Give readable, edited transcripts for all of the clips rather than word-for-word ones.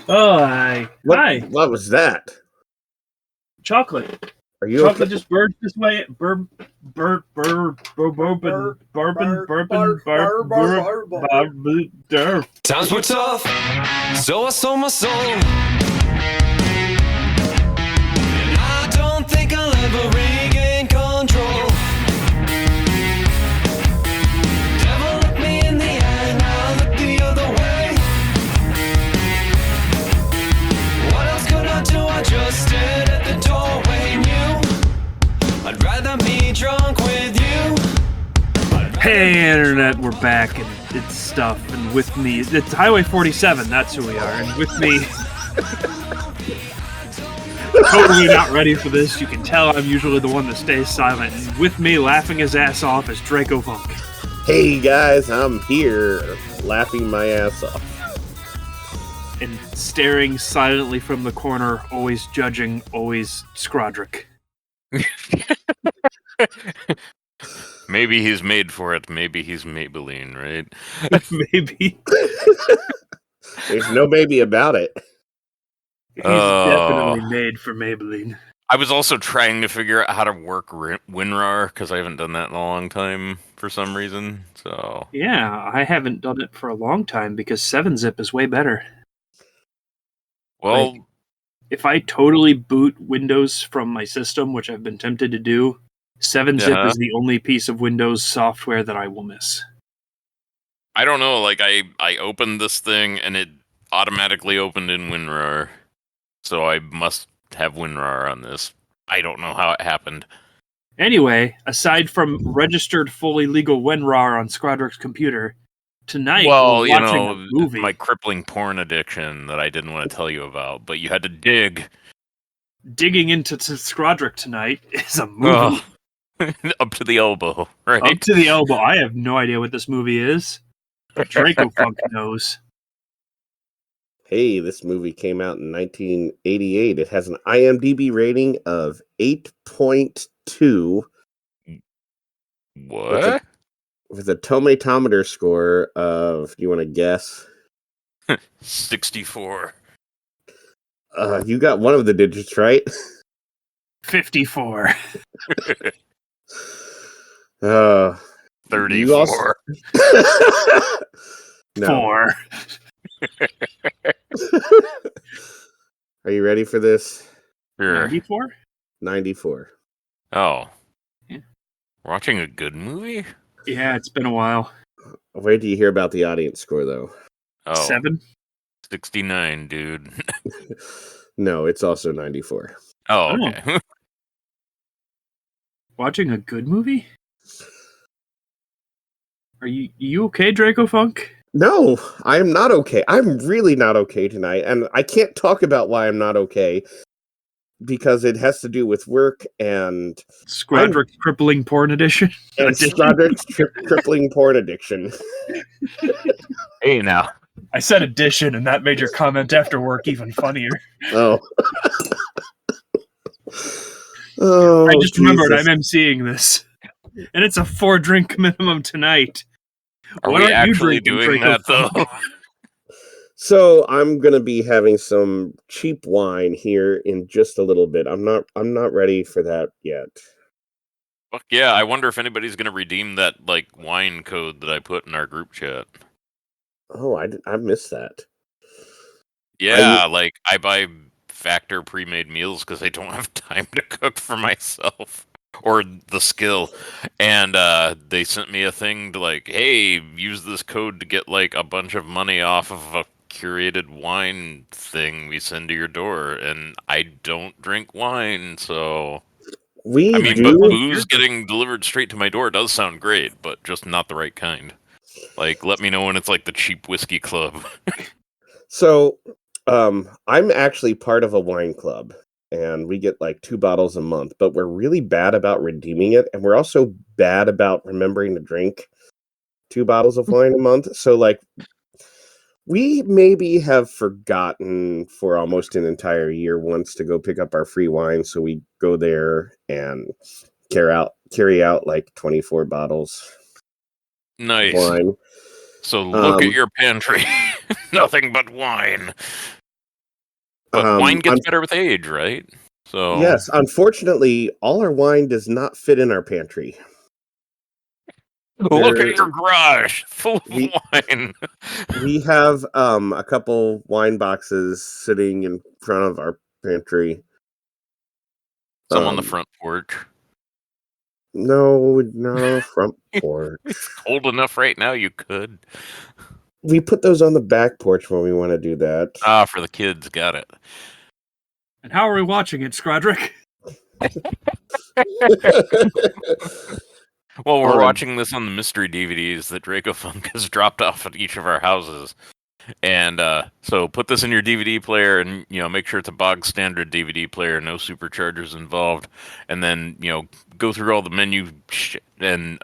Oh, hi. Hi. What was that? Chocolate. Are you Chocolate okay? just burns this way. Burping. Times were tough, so I sold my soul. And I don't think I'll ever regain control. Devil looked me in the eye, now I look the other way. What else could I do? I just stared at the doorway and knew I'd rather be drunk with you. Hey, Internet, we're back, and it's stuff, and with me, it's Highway 47, that's who we are, and with me, totally not ready for this, you can tell I'm usually the one that stays silent, and with me, laughing his ass off, is Dracofunk. Hey guys, I'm here, laughing my ass off. And staring silently from the corner, always judging, always Skrodrick. Maybe he's made for it. Maybe he's Maybelline, right? Maybe. There's no maybe about it. He's definitely made for Maybelline. I was also trying to figure out how to work WinRAR because I haven't done that in a long time for some reason. So yeah, I haven't done it for a long time because 7-zip is way better. Well, like, if I totally boot Windows from my system, which I've been tempted to do, 7-zip is the only piece of Windows software that I will miss. I don't know, like I opened this thing and it automatically opened in WinRAR. So I must have WinRAR on this. I don't know how it happened. Anyway, aside from registered fully legal WinRAR on Skrodrick's computer, tonight we're watching a movie. My crippling porn addiction that I didn't want to tell you about, but you had to dig. Digging into Skrodrick tonight is a movie. Oh. Up to the elbow, right? Up to the elbow. I have no idea what this movie is, but Dracofunk knows. Hey, this movie came out in 1988. It has an IMDb rating of 8.2. What? With a tomatometer score of, do you want to guess? 64. You got one of the digits right. 54. 34. Also... No. 4. Are you ready for this? Sure. 94? 94. Oh. Yeah. Watching a good movie? Yeah, it's been a while. Wait till you hear about the audience score, though. Oh. 7? 69, dude. No, it's also 94. Oh, okay. Watching a good movie? Are you okay, Dracofunk? No, I am not okay. I'm really not okay tonight, and I can't talk about why I'm not okay because it has to do with work and Skrodrick's crippling porn addiction. And Skrodrick's crippling porn addiction. Hey, now. I said addition, and that made your comment after work even funnier. Oh. Oh, I just remembered I'm emceeing this, and it's a 4-drink minimum tonight. Are we actually doing that, though? So I'm gonna be having some cheap wine here in just a little bit. I'm not ready for that yet. Fuck yeah! I wonder if anybody's gonna redeem that wine code that I put in our group chat. Oh, I missed that. Yeah, I buy Factor pre-made meals because I don't have time to cook for myself. Or the skill, and they sent me a thing to hey, use this code to get a bunch of money off of a curated wine thing we send to your door, and I don't drink wine, so but booze getting delivered straight to my door does sound great, but just not the right kind. Let me know when it's the cheap whiskey club. So, I'm actually part of a wine club. And we get 2 bottles a month, but we're really bad about redeeming it, and we're also bad about remembering to drink 2 bottles of wine a month. So, we maybe have forgotten for almost an entire year once to go pick up our free wine, so we go there and carry out 24 bottles. Nice. Of wine. So look at your pantry. Nothing but wine. But wine gets better with age, right? So yes, unfortunately, all our wine does not fit in our pantry. look at your garage full of wine. We have a couple wine boxes sitting in front of our pantry. Some on the front porch. No, front porch. It's cold enough right now, you could. We put those on the back porch when we want to do that. Ah, for the kids, got it. And how are we watching it, Scrodrick? Well, we're watching this on the mystery DVDs that Dracofunk has dropped off at each of our houses. And so put this in your DVD player and, make sure it's a bog standard DVD player, no superchargers involved. And then, go through all the menu and,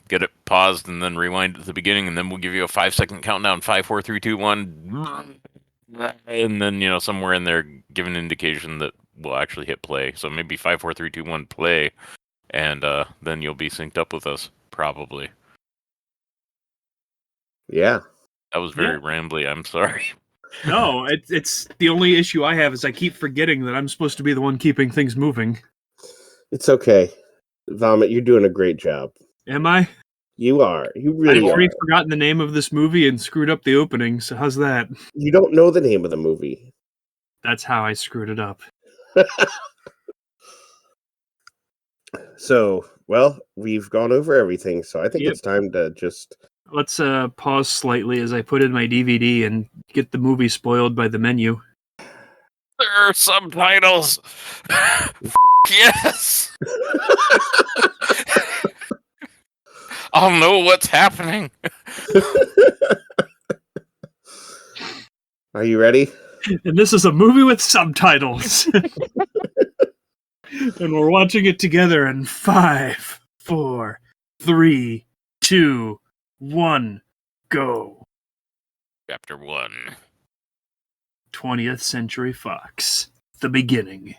get it paused and then rewind at the beginning. And then we'll give you a 5-second countdown. 5, 4, 3, 2, 1. And then, somewhere in there, give an indication that we'll actually hit play. So maybe 5, 4, 3, 2, 1, play. And then you'll be synced up with us, probably. Yeah. That was very rambly. I'm sorry. No, it's the only issue I have is I keep forgetting that I'm supposed to be the one keeping things moving. It's okay. Vomit, you're doing a great job. Am I? You are. You really I've are. already forgotten the name of this movie and screwed up the opening, so how's that? You don't know the name of the movie. That's how I screwed it up. So, well, we've gone over everything, so I think it's time to just... Let's pause slightly as I put in my DVD and get the movie spoiled by the menu. There are subtitles. Yes. I'll know what's happening. Are you ready? And this is a movie with subtitles. And we're watching it together in 5, 4, 3, 2, 1, go. Chapter 1. 20th Century Fox. The beginning.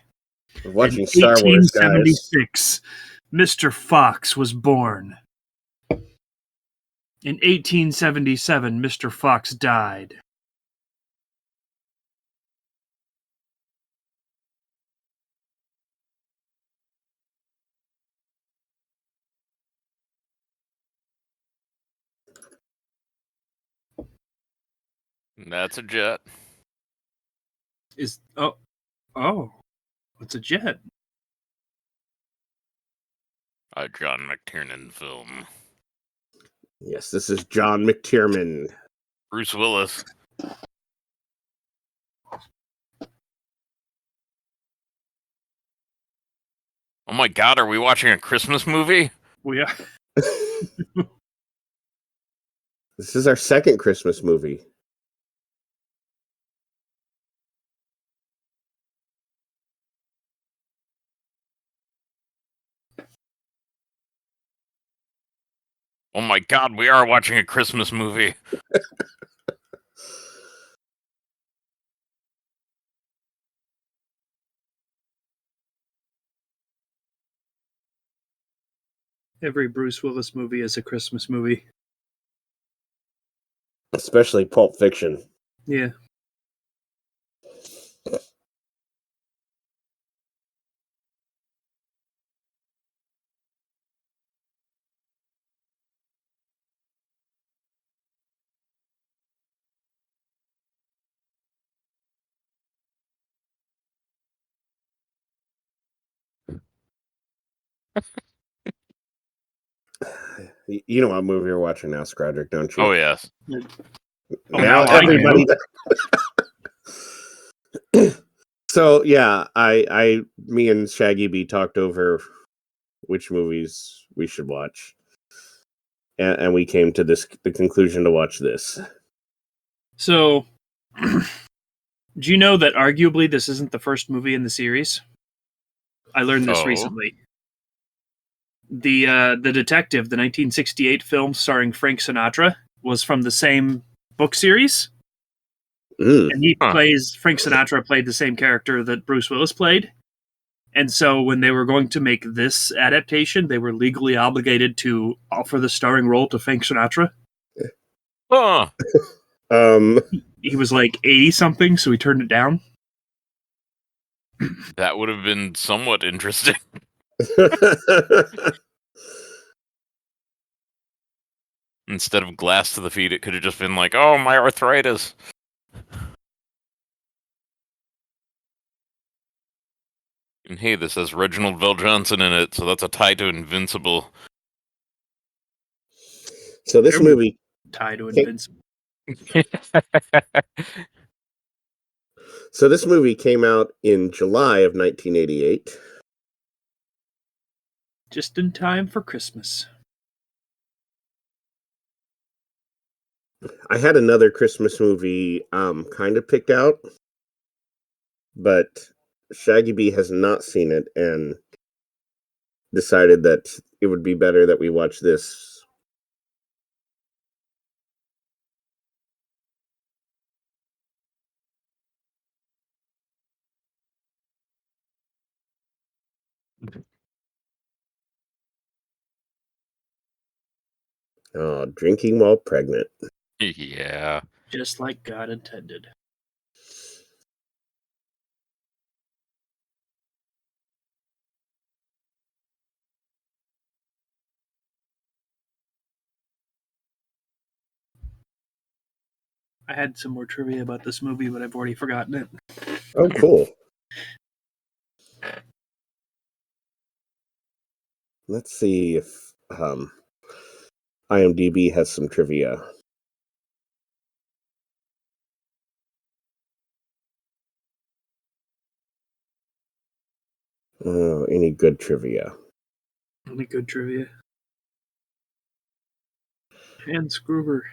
We're watching In Star Wars, guys. 1876, Mr. Fox was born. In 1877, Mr. Fox died. That's a jet. What's a jet? A John McTiernan film. Yes, this is John McTiernan. Bruce Willis. Oh my God, are we watching a Christmas movie? We are. This is our second Christmas movie. Oh my God, we are watching a Christmas movie. Every Bruce Willis movie is a Christmas movie. Especially Pulp Fiction. Yeah. You know what movie we're watching now, Scrodrick, don't you? Oh, yes. Now everybody... So, yeah, me and Shaggy B talked over which movies we should watch. And we came to the conclusion to watch this. So, do you know that arguably this isn't the first movie in the series? I learned this recently. The Detective, the 1968 film starring Frank Sinatra, was from the same book series. And Frank Sinatra played the same character that Bruce Willis played. And so when they were going to make this adaptation, they were legally obligated to offer the starring role to Frank Sinatra. he was like 80 something, so he turned it down. That would have been somewhat interesting. Instead of glass to the feet, it could have just been like, oh, my arthritis. And hey, this has Reginald Vell Johnson in it, so that's a tie to Invincible. So this movie tied to Invincible. So this movie came out in July of 1988. Just in time for Christmas. I had another Christmas movie kind of picked out, but Shaggy B has not seen it and decided that it would be better that we watch this. Oh, drinking while pregnant. Yeah. Just like God intended. I had some more trivia about this movie, but I've already forgotten it. Oh, cool. Let's see if IMDb has some trivia. Any good trivia? Any good trivia? Hans Gruber.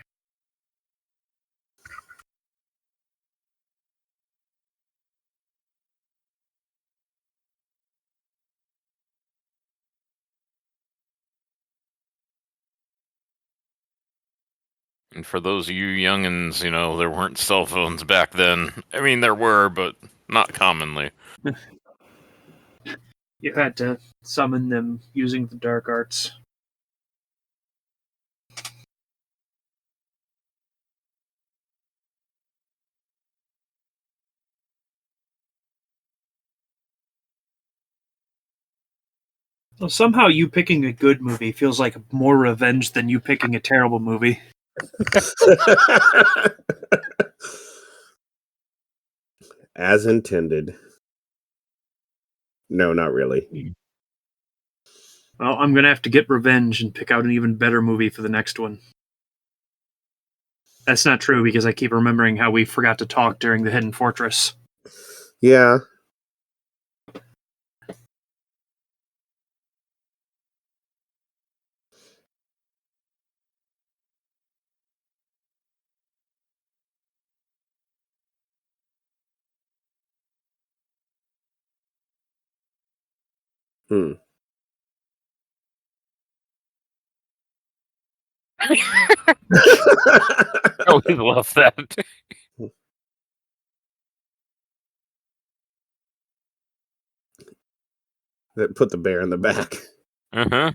And for those of you youngins, there weren't cell phones back then. I mean, there were, but not commonly. You had to summon them using the dark arts. Well, somehow you picking a good movie feels like more revenge than you picking a terrible movie. As intended. No, not really. Well, I'm going to have to get revenge and pick out an even better movie for the next one. That's not true because I keep remembering how we forgot to talk during the Hidden Fortress. Yeah. I always love that. That put the bear in the back. Uh-huh.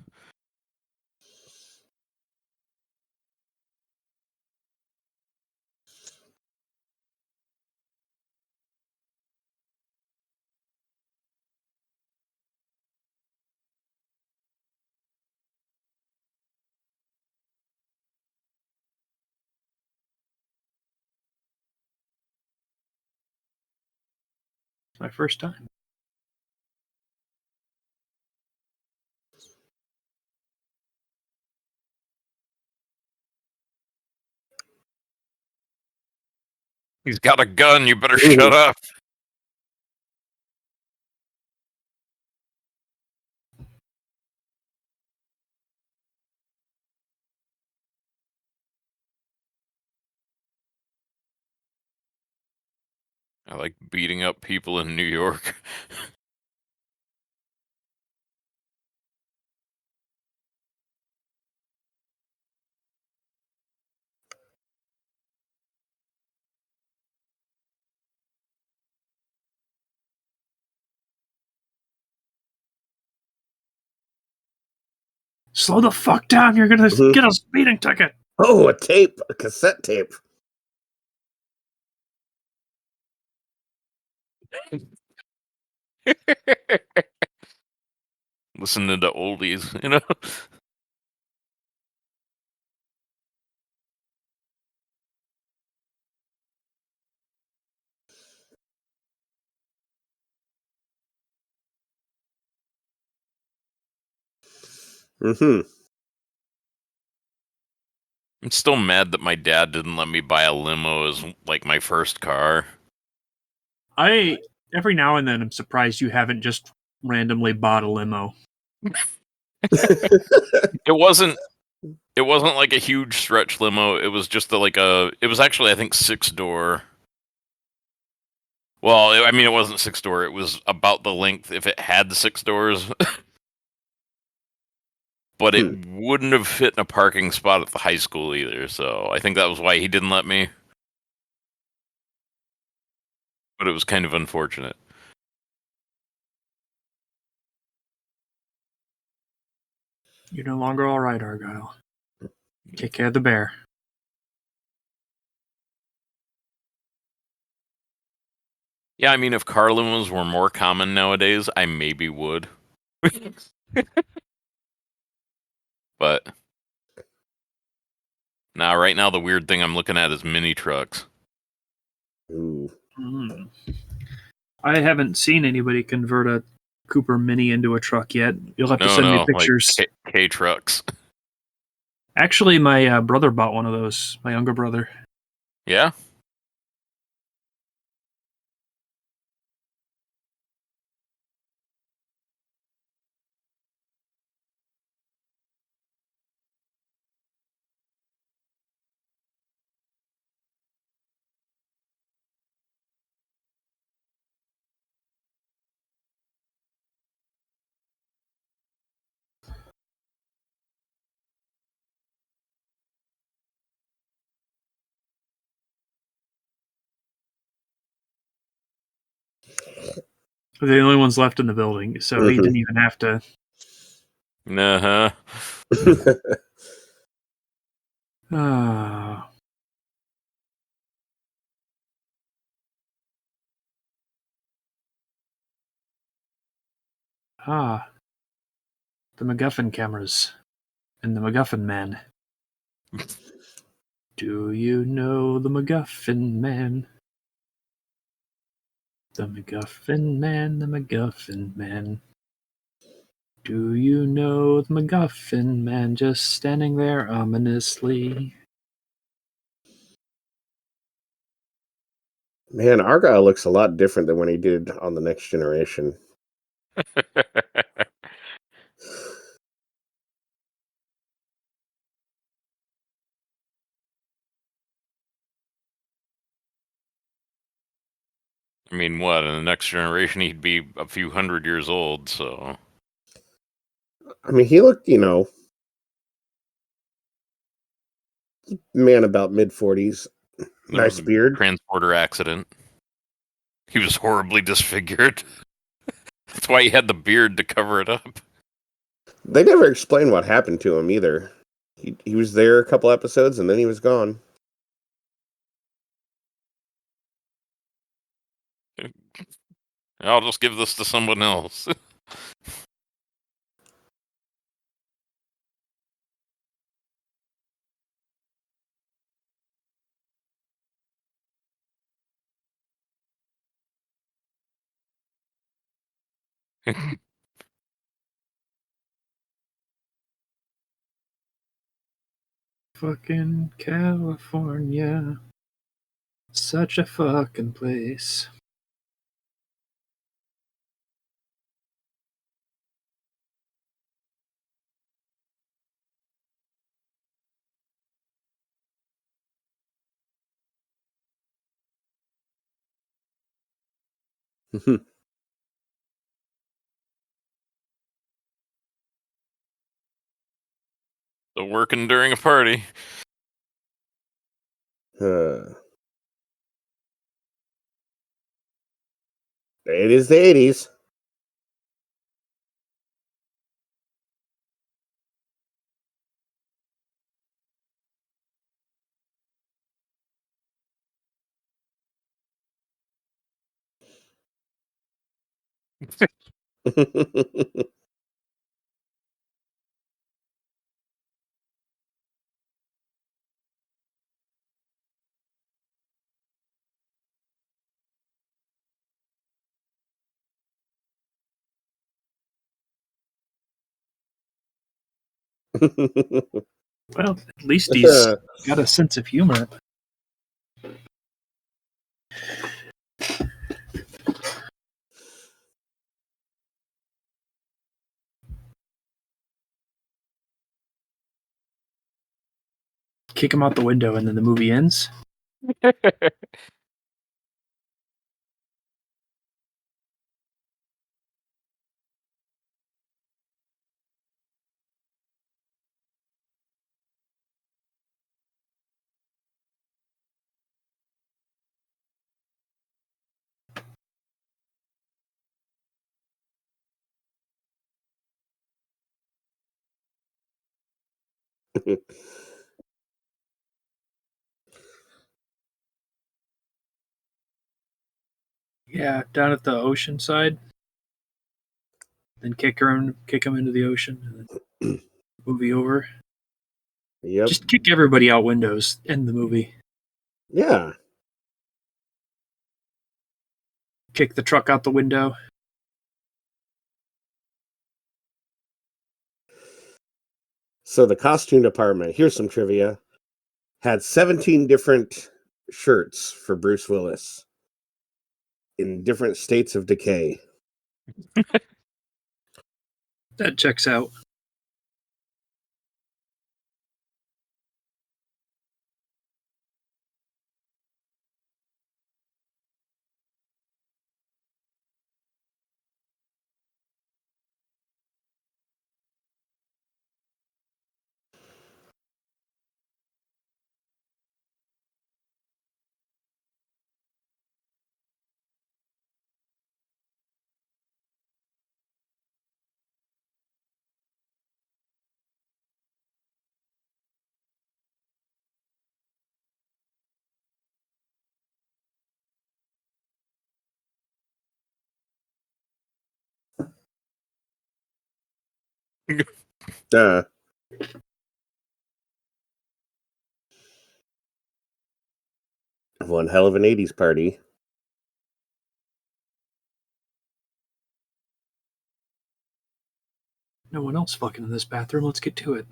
My first time. He's got a gun, you better shut up. I like beating up people in New York. Slow the fuck down, you're gonna get a speeding ticket. Oh, a tape, a cassette tape. Listening to oldies, you know? Mm-hmm. I'm still mad that my dad didn't let me buy a limo as like my first car. Every now and then I'm surprised you haven't just randomly bought a limo. It wasn't like a huge stretch limo. It was just it was actually I think 6-door. Well, I mean it wasn't 6-door. It was about the length if it had the 6 doors. But it wouldn't have fit in a parking spot at the high school either. So I think that was why he didn't let me. But it was kind of unfortunate. You're no longer all right, Argyle. Take care of the bear. Yeah, I mean, if car limos were more common nowadays, I maybe would. But nah, right now the weird thing I'm looking at is mini trucks. Ooh. I haven't seen anybody convert a Cooper Mini into a truck yet. You'll have to send me pictures. Like K trucks. Actually, my brother bought one of those. My younger brother. Yeah. They're the only ones left in the building, so he didn't even have to. Uh-huh. Ah. The MacGuffin cameras and the MacGuffin man. Do you know the MacGuffin man? The MacGuffin man, the MacGuffin man. Do you know the MacGuffin man just standing there ominously? Man, Argyle looks a lot different than when he did on The Next Generation. I mean, what, in the next generation he'd be a few hundred years old, so I mean, he looked, man about mid-40s. there was Nice a beard. transporter accident. He was horribly disfigured. That's why he had the beard to cover it up. They never explained what happened to him either. He was there a couple episodes and then he was gone. I'll just give this to someone else. Fucking California. Such a fucking place. So working during a party. It is the 80s. Well, at least he's got a sense of humor. Kick him out the window, and then the movie ends. Yeah, down at the ocean side. Then kick him into the ocean, and then movie over. Yep. Just kick everybody out windows. End the movie. Yeah. Kick the truck out the window. So the costume department, here's some trivia, had 17 different shirts for Bruce Willis in different states of decay. That checks out. One hell of an 80s party. No one else fucking in this bathroom. Let's get to it.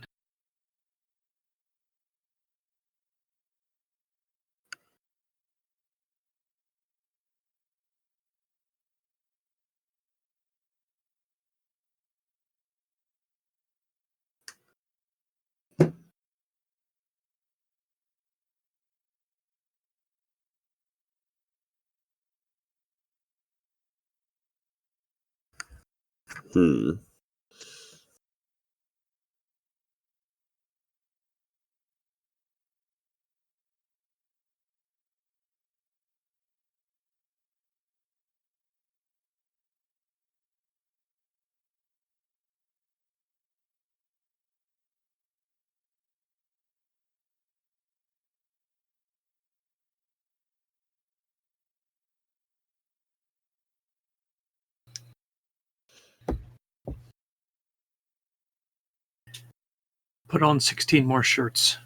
Put on 16 more shirts.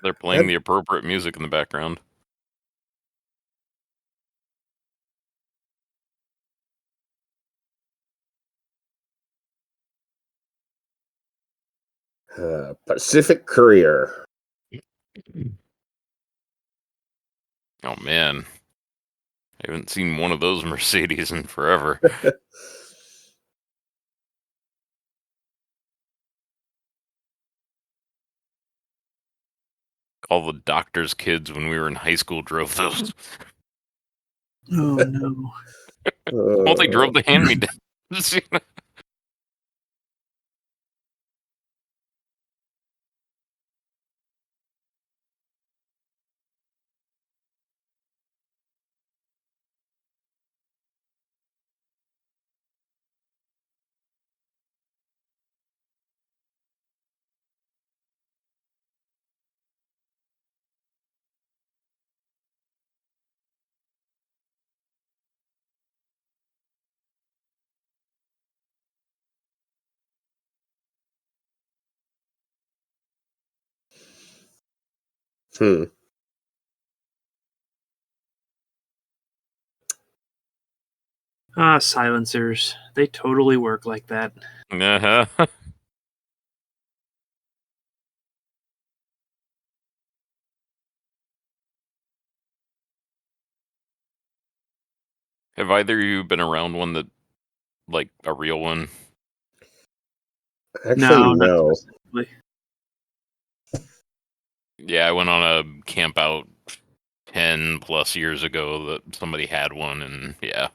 They're playing the appropriate music in the background. Pacific Courier. Oh man, I haven't seen one of those Mercedes in forever. All the doctor's kids when we were in high school drove those. Oh no. Well, they drove the hand-me-downs. Hmm. Silencers. They totally work like that. Uh-huh. Have either of you been around one that, like, a real one? Actually, No, not no. specifically. Yeah, I went on a camp out 10 plus years ago that somebody had one, and yeah.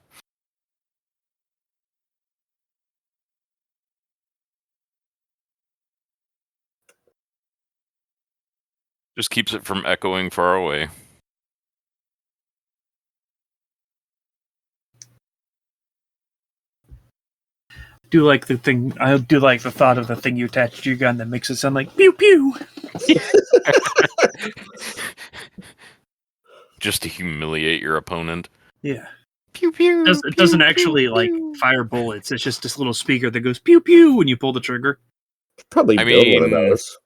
Just keeps it from echoing far away. Do like the thing. I do like the thought of the thing you attach to your gun that makes it sound like pew pew. Just to humiliate your opponent. Yeah. Pew pew. It doesn't actually like fire bullets. It's just this little speaker that goes pew pew when you pull the trigger. Probably I build one of mean- those.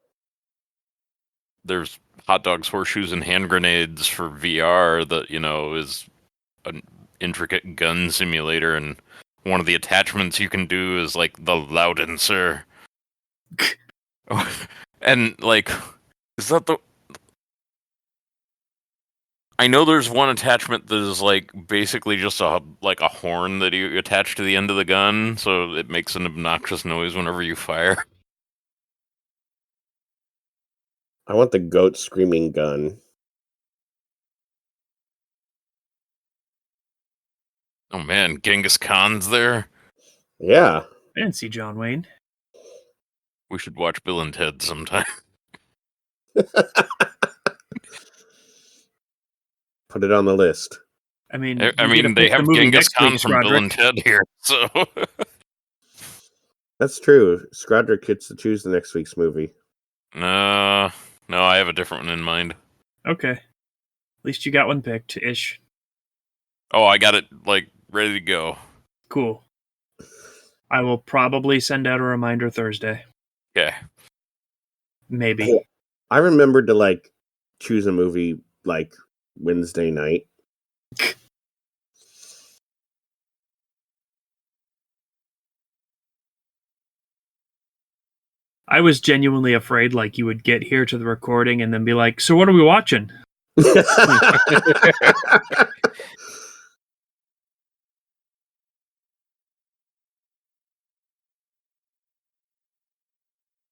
There's hot dogs, horseshoes, and hand grenades for VR that, is an intricate gun simulator, and one of the attachments you can do is like the loudenser. And like, is that the? I know there's one attachment that is like basically just a horn that you attach to the end of the gun, so it makes an obnoxious noise whenever you fire. I want the goat screaming gun. Oh man, Genghis Khan's there. Yeah. Fancy John Wayne. We should watch Bill and Ted sometime. Put it on the list. I mean, I you get to mean, they pick the have movie Genghis next week, Khan from Bill and Broderick. Ted here, so That's true. Scrodrick gets to choose the next week's movie. no, I have a different one in mind. Okay. At least you got one picked, ish. Oh, I got it like ready to go. Cool. I will probably send out a reminder Thursday. Okay. Maybe. Cool. I remembered to choose a movie Wednesday night. I was genuinely afraid you would get here to the recording and then be like, so what are we watching?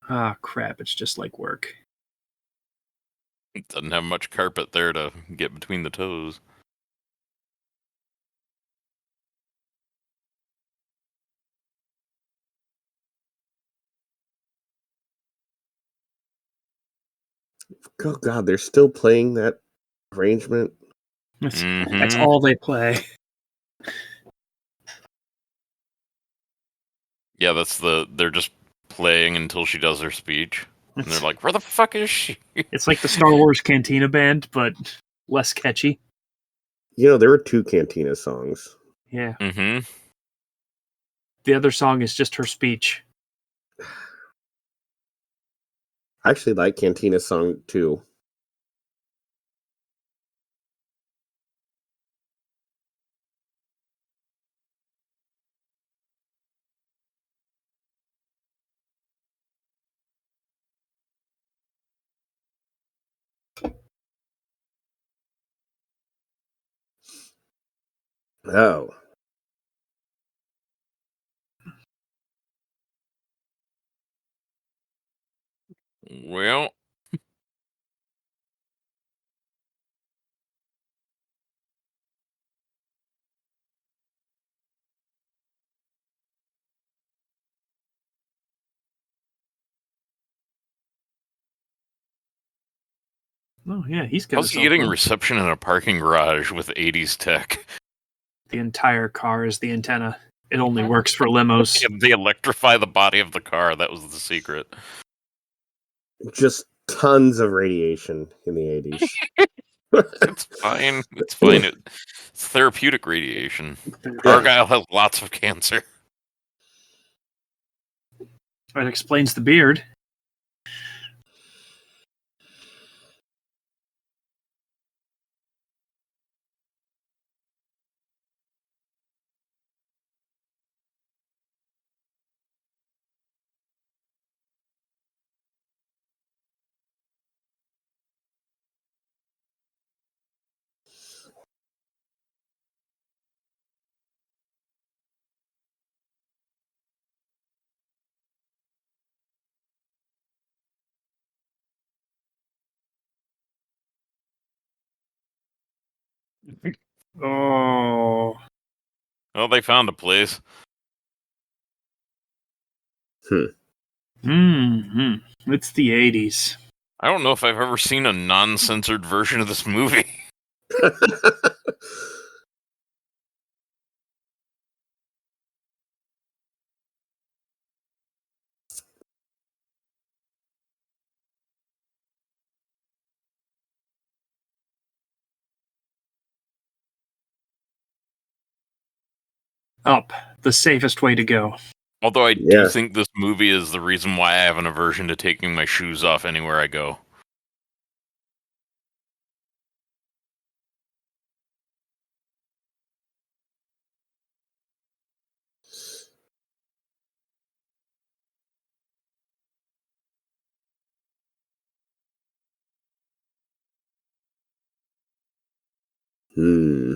Ah, crap. It's just like work. It doesn't have much carpet there to get between the toes. Oh God, they're still playing that arrangement. That's Mhm. all they play. Yeah, they're just playing until she does her speech. And they're like, where the fuck is she? It's like the Star Wars Cantina Band, but less catchy. There were 2 Cantina songs. Yeah. Mm-hmm. The other song is just her speech. I actually like Cantina song 2. Oh. Well, Oh, yeah, he's got how's he getting reception in a parking garage with 80s tech? The entire car is the antenna. It only works for limos. They electrify the body of the car. That was the secret. Just tons of radiation in the 80s. It's fine. It's fine. It's therapeutic radiation. Yeah. Argyle has lots of cancer. That explains the beard. Oh. Well, they found a place. It's the 80s. I don't know if I've ever seen a non-censored version of this movie. Up. The safest way to go. Although I Yeah. do think this movie is the reason why I have an aversion to taking my shoes off anywhere I go. Hmm.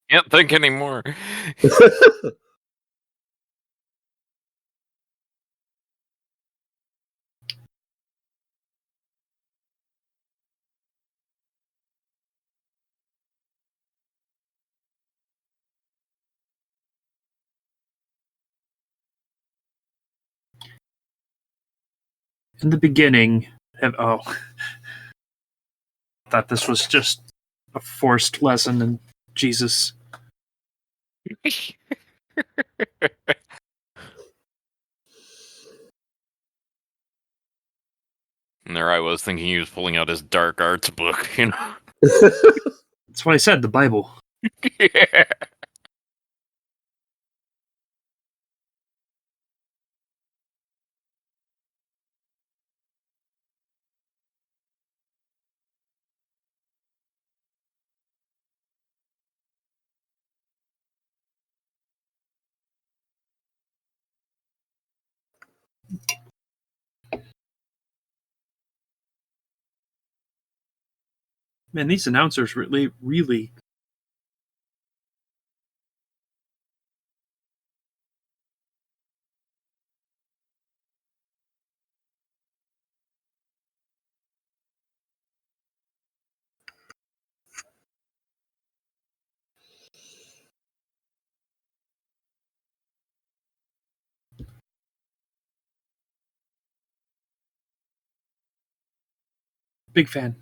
Can't think anymore. In the beginning, thought this was just a forced lesson in Jesus. And there I was thinking he was pulling out his dark arts book, you know? That's what I said, the Bible. Yeah. Man, these announcers really. Big fan.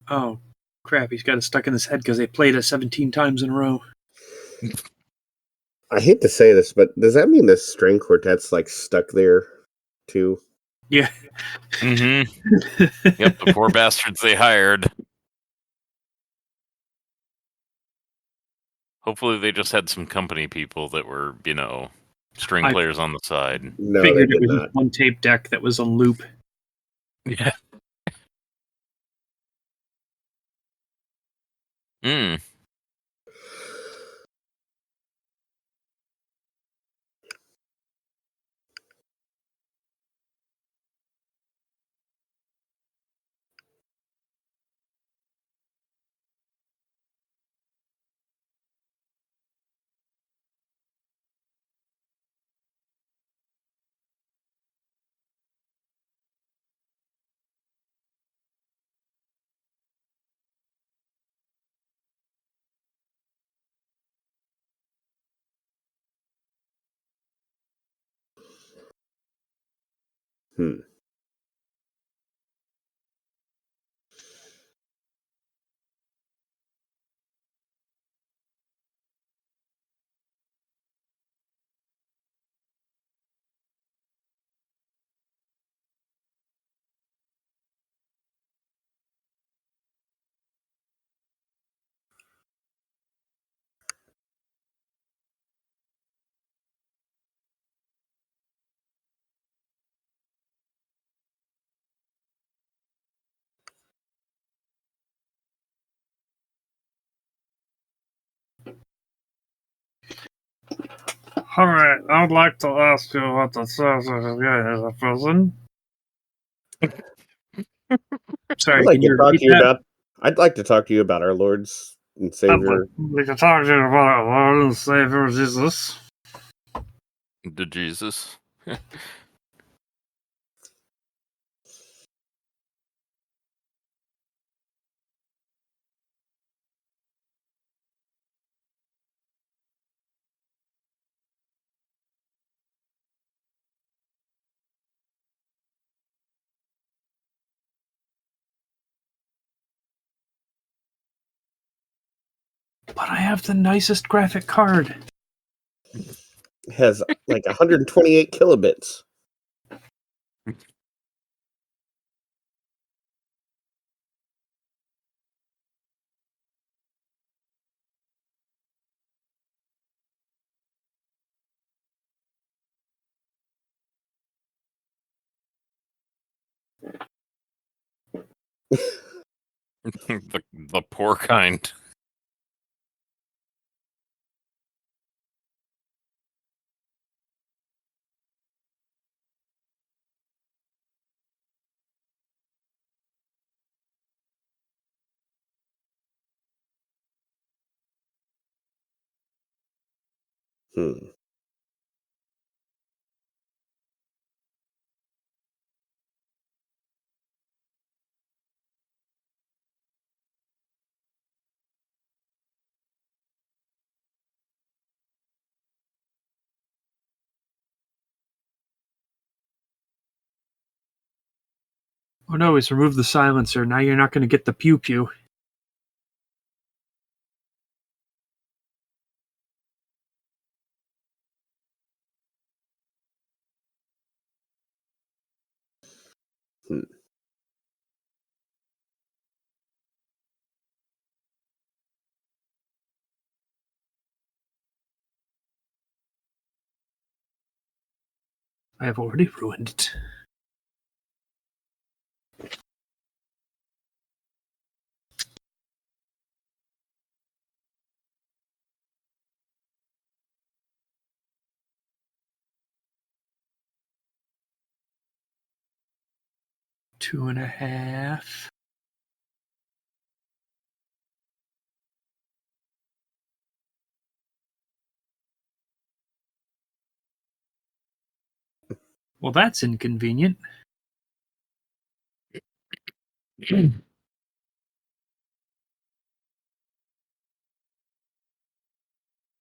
Oh, crap, he's got it stuck in his head because they played it 17 times in a row. I hate to say this, but does that mean the string quartet's like stuck there too? Yeah. Mm-hmm. Yep, the poor bastards they hired. Hopefully they just had some company people that were, string I players on the side. No, they figured it did was not. just one tape deck that was on loop. Yeah. Hmm. Hmm. Hi, I'd like to ask you what the source of the prison. Sorry, can you repeat that? I'd like to talk to you about our Lord's and Savior. We can talk to you about our Lord and Savior Jesus. To Jesus. But I have the nicest graphic card. It has like 128 kilobits. the poor kind. Oh no, he's removed the silencer. Now you're not going to get the pew pew. I have already ruined it. Two and a half. Well, that's inconvenient.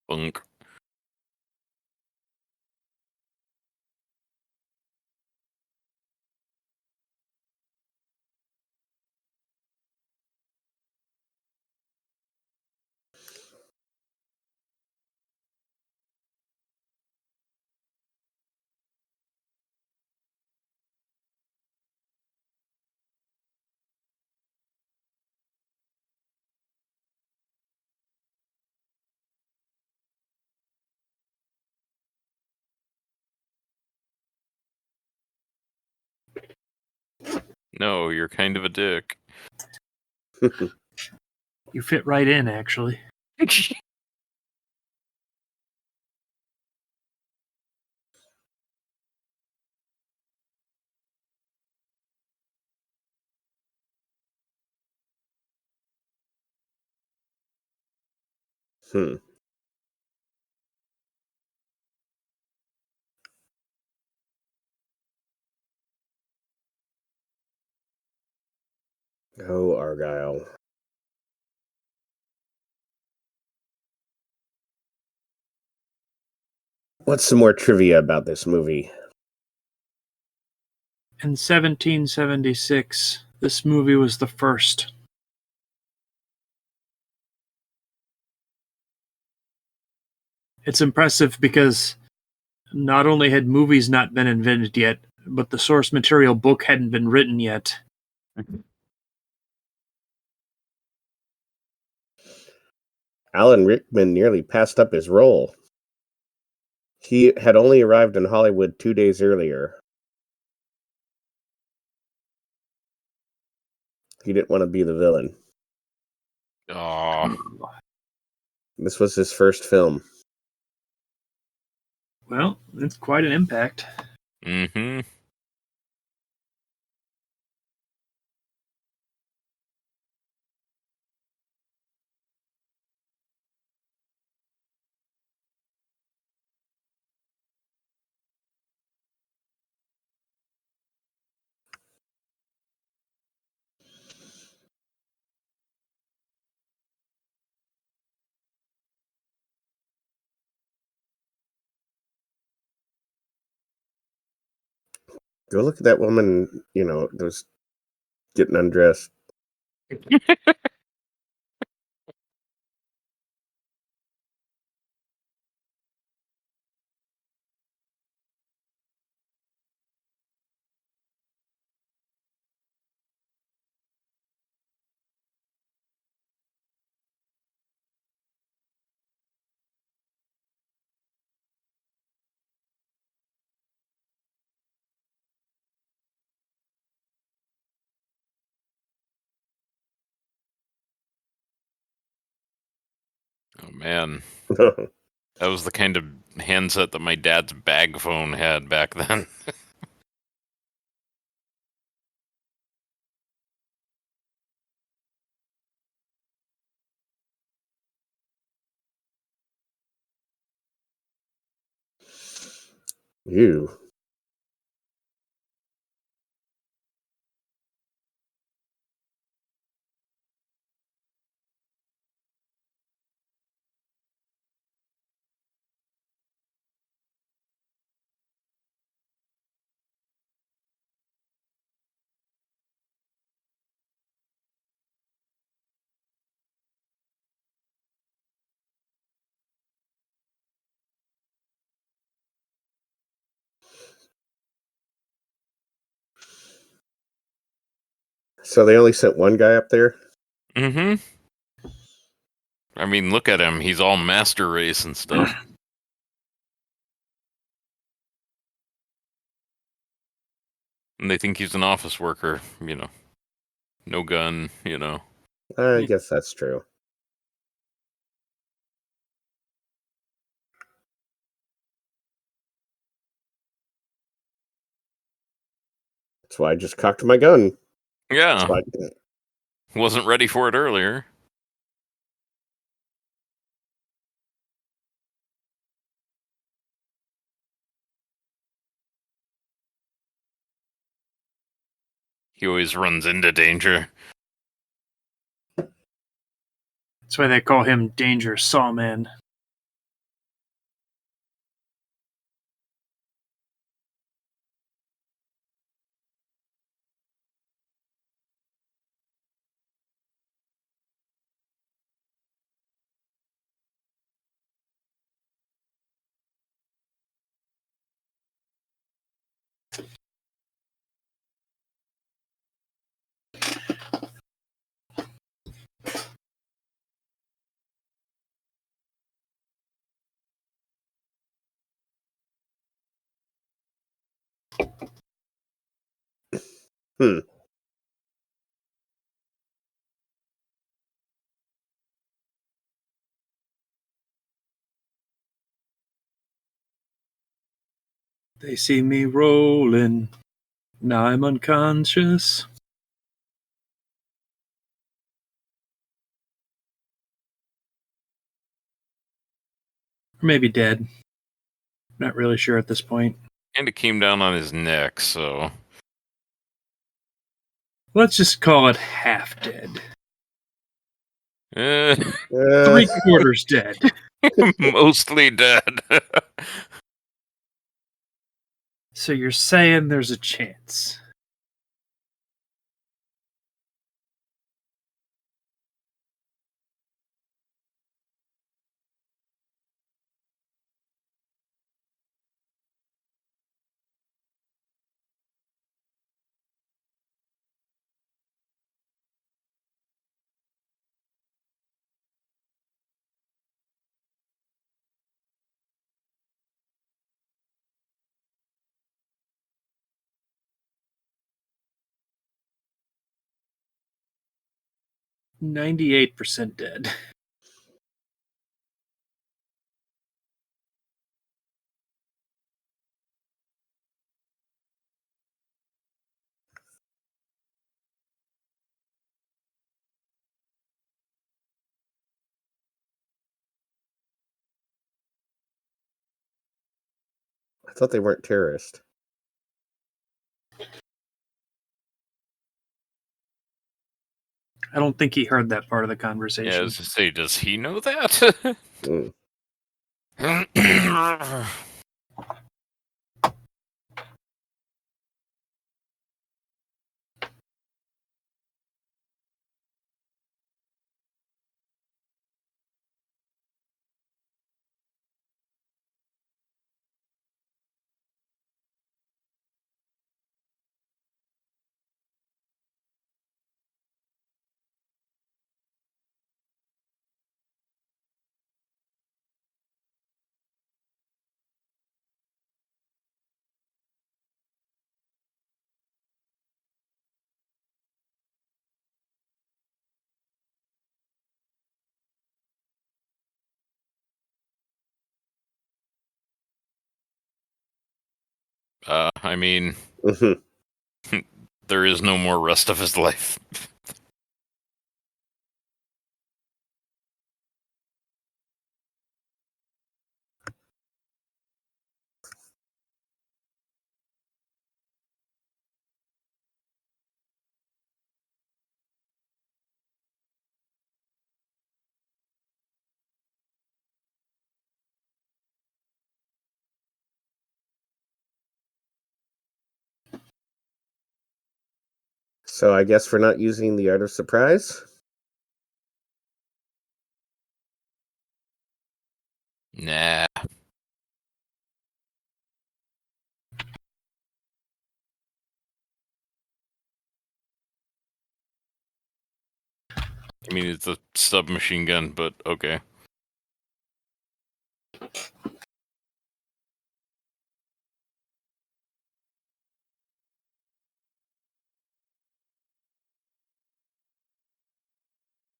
Bunk. No, you're kind of a dick. You fit right in, actually. Oh, Argyle. What's some more trivia about this movie? In 1776, this movie was the first. It's impressive because not only had movies not been invented yet, but the source material book hadn't been written yet. Alan Rickman nearly passed up his role. He had only arrived in Hollywood 2 days earlier. He didn't want to be the villain. Oh, This was his first film. Well, it's quite an impact. Mm-hmm. Go look at that woman, those getting undressed. Oh man, that was the kind of handset that my dad's bag phone had back then. Ew. So they only sent one guy up there? Mm-hmm. I mean, look at him. He's all master race and stuff. And they think he's an office worker, No gun, I guess that's true. That's why I just cocked my gun. Yeah. Why... Wasn't ready for it earlier. He always runs into danger. That's why they call him Danger Sawman. Hmm. They see me rolling. Now I'm unconscious. Or maybe dead. Not really sure at this point. And it came down on his neck, so... Let's just call it half dead. Eh, 3/4 dead. mostly dead. So you're saying there's a chance. %98 dead. I thought they weren't terrorists. I don't think he heard that part of the conversation. Yeah, I was to say, does he know that? I mean, there is no more rest of his life. So I guess we're not using the art of surprise? Nah. I mean, it's a submachine gun, but okay.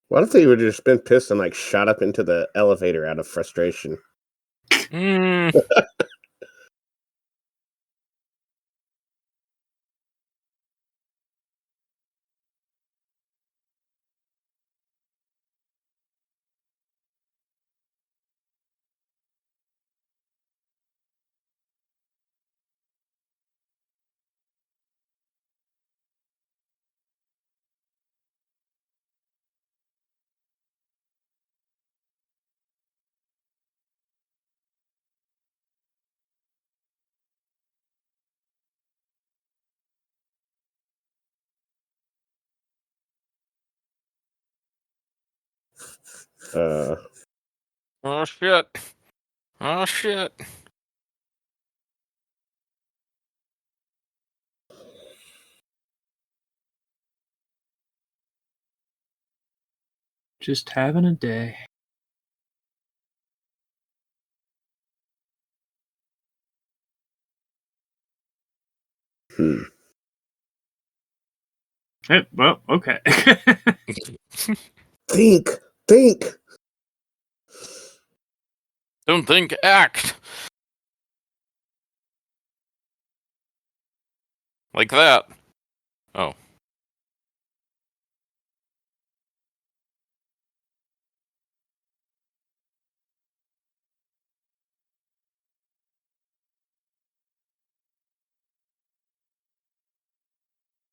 What if they would have just been pissed and like shot up into the elevator out of frustration? Oh shit. Oh shit. Just having a day. Well, okay. Think! Don't think, act. Like that. Oh.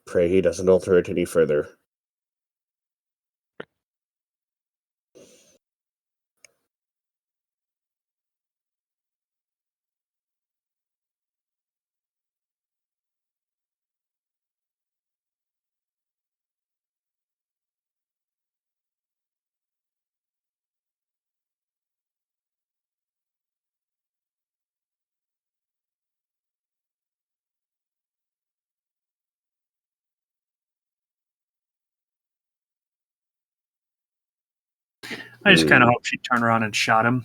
Pray he doesn't alter it any further. I just kind of hope she'd turn around and shot him.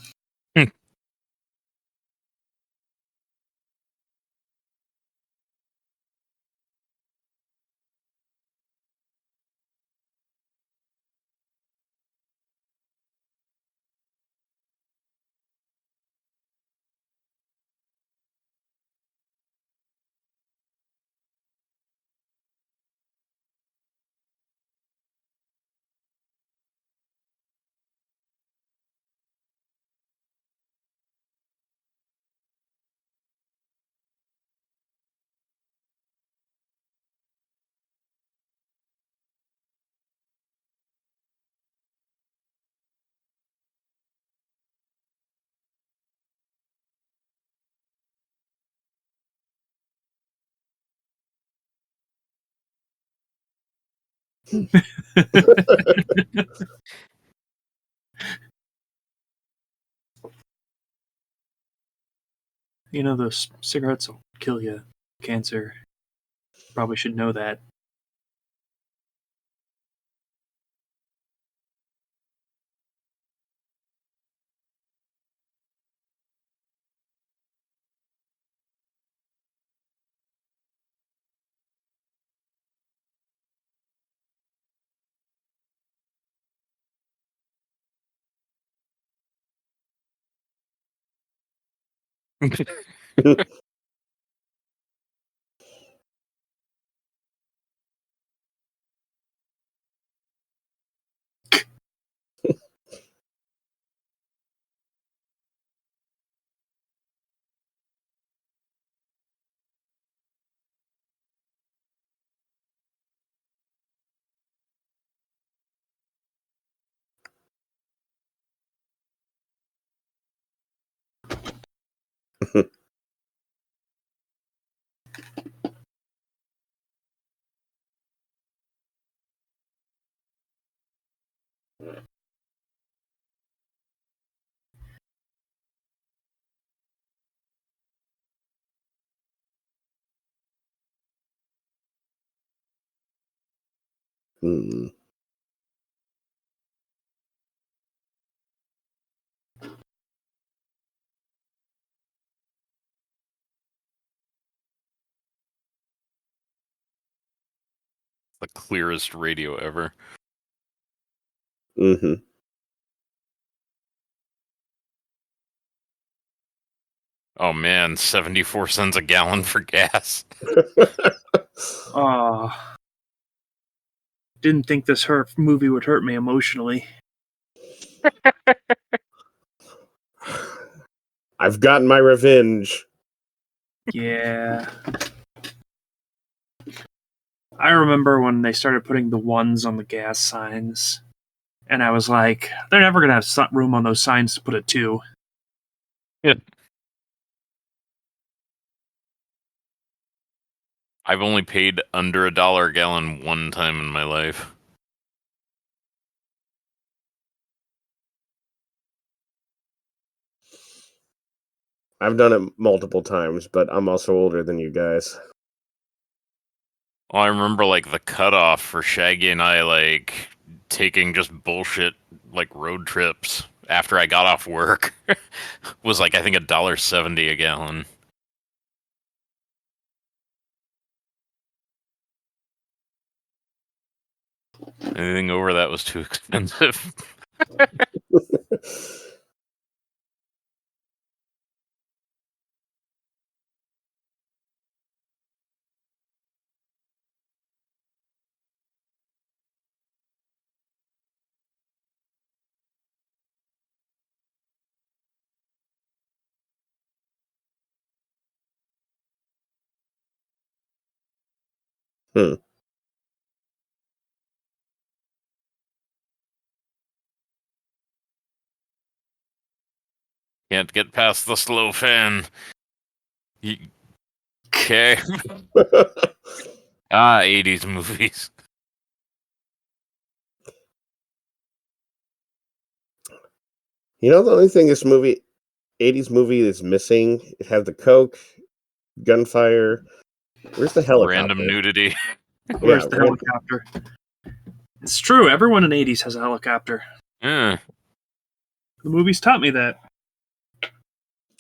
You know, those cigarettes will kill you. Cancer. Probably should know that. Hmm. The clearest radio ever. Mm-hmm. Oh man, 74 cents a gallon for gas. Didn't think this movie would hurt me emotionally. I've gotten my revenge. Yeah. I remember when they started putting the ones on the gas signs, and I was like, they're never going to have room on those signs to put a 2. Yeah. I've only paid under $1 a gallon one time in my life. I've done it multiple times, but I'm also older than you guys. Well, I remember like the cutoff for Shaggy and I like taking just bullshit like road trips after I got off work was like I think $1.70 a gallon. Anything over that was too expensive. Hmm. Can't get past the slow fan. Okay. 80s movies. You know, the only thing this 80s movie is missing, it had the coke, gunfire. Where's the helicopter? Random nudity. Where's the helicopter? It's true. Everyone in the 80s has a helicopter. Yeah. The movies taught me that.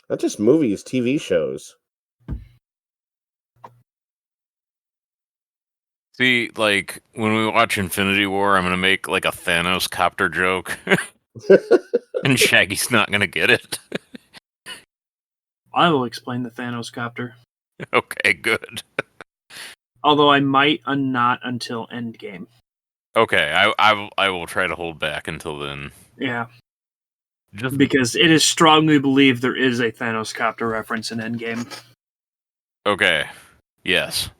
Not just movies, TV shows. See, like, when we watch Infinity War, I'm gonna make, like, a Thanos copter joke. And Shaggy's not gonna get it. I will explain the Thanos copter. Okay, good. Although I might not until Endgame. Okay, I will try to hold back until then. Yeah. Just Because it is strongly believed there is a Thanos copter reference in Endgame. okay. Yes.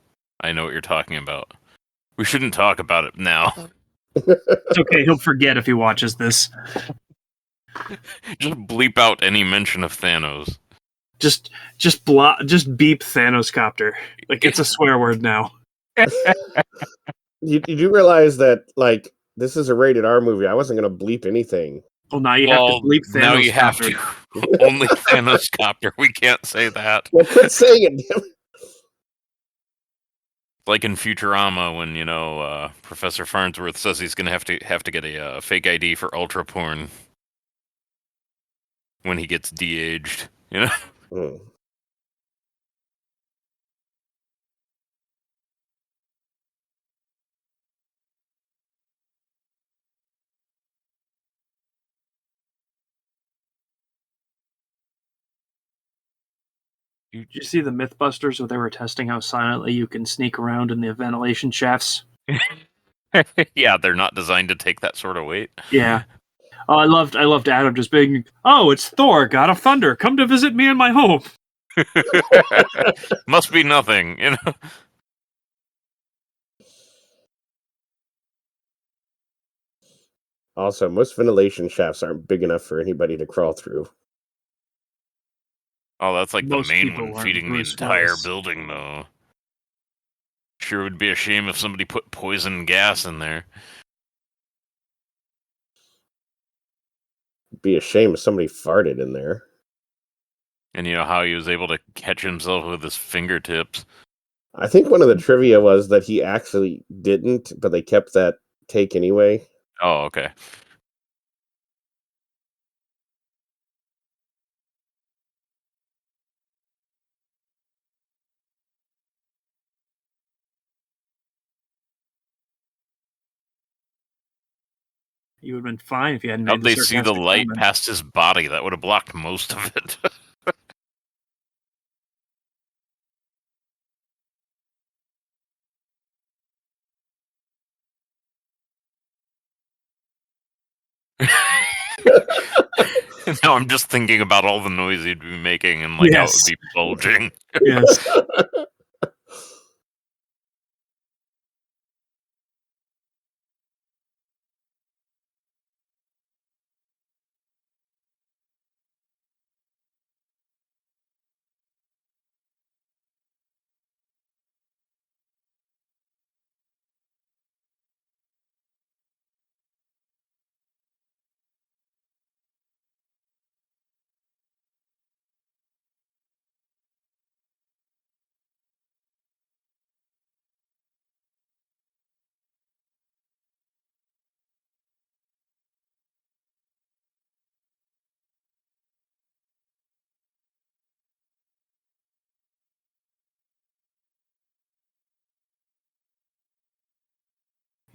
I know what you're talking about. We shouldn't talk about it now. It's okay, he'll forget if he watches this. Just bleep out any mention of Thanos. Just beep Thanos copter. Like, it's a swear word now. You do realize that, like, this is a rated R movie. I wasn't going to bleep anything. Well, now you have to bleep Thanos. Now you have to. Only Thanos copter. We can't say that. Well, quit saying it, damn it. Like in Futurama, when Professor Farnsworth says he's going to have to get a fake ID for ultra porn when he gets de-aged. Hmm. Did you see the Mythbusters where they were testing how silently you can sneak around in the ventilation shafts? Yeah, they're not designed to take that sort of weight. Yeah. Oh, I loved Adam just being, "Oh, it's Thor, God of Thunder. Come to visit me in my home." Must be nothing, Also, most ventilation shafts aren't big enough for anybody to crawl through. Oh, that's like Most the main people one aren't feeding Bruce the entire Willis. building, though. Sure would be a shame if somebody put poison gas in there. It'd be a shame if somebody farted in there. And you know how he was able to catch himself with his fingertips. I think one of the trivia was that he actually didn't, but they kept that take anyway. Oh, okay. You would have been fine if you hadn't made How'd the they see the sarcastic light comment. past his body? That would have blocked most of it. Now I'm just thinking about all the noise he'd be making and like how it would be bulging. Yes.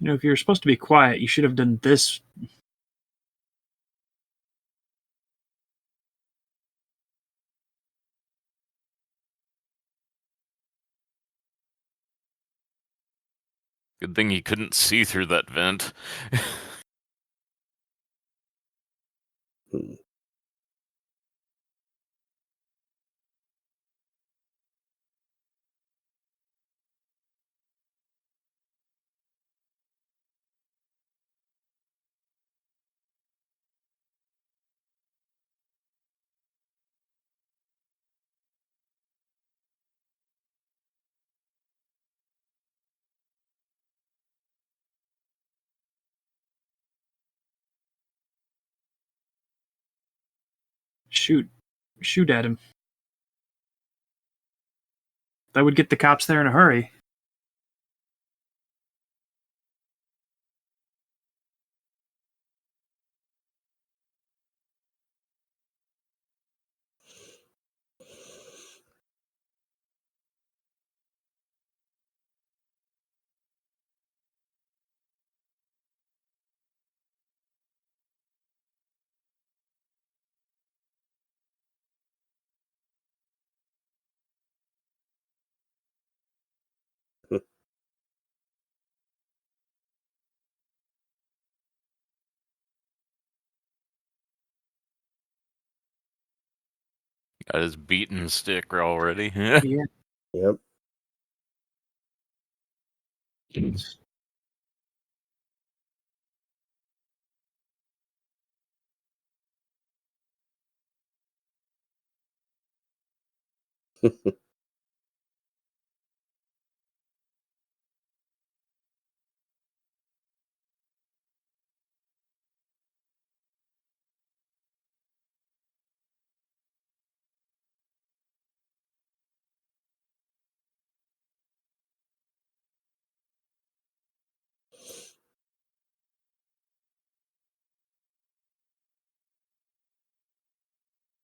If you're supposed to be quiet, you should have done this. Good thing he couldn't see through that vent. Hmm. Shoot at him. That would get the cops there in a hurry. Got his beaten stick already. Yeah. Yep.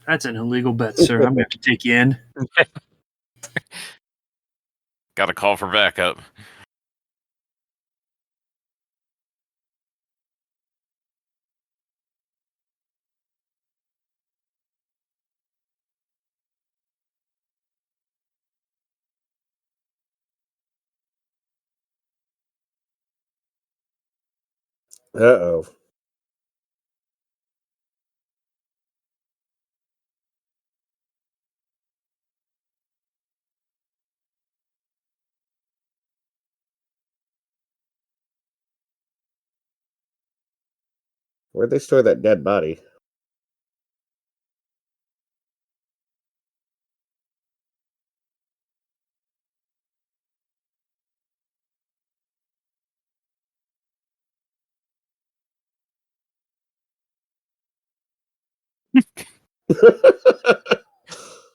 That's an illegal bet, sir. I'm going to have to take you in. Got a call for backup. Uh-oh. Where'd they store that dead body?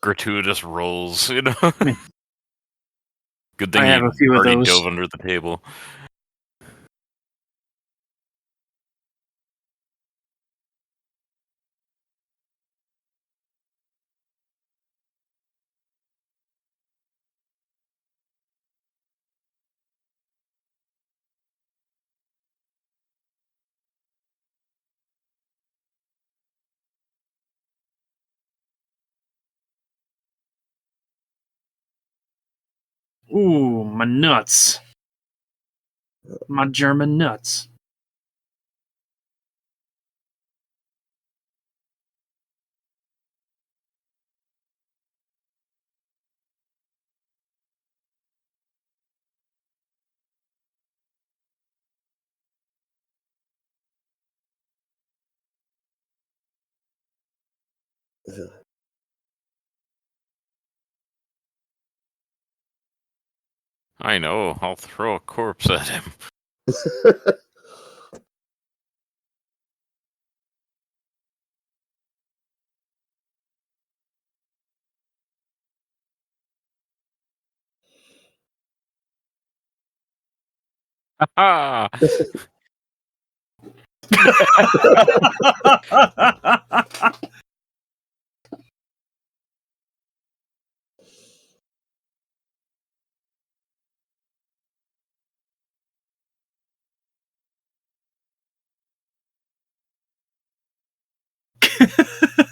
Gratuitous rolls, you know. Good thing I have he a few of already those. dove under the table. Ooh, my nuts. My German nuts. I know. I'll throw a corpse at him. Ha!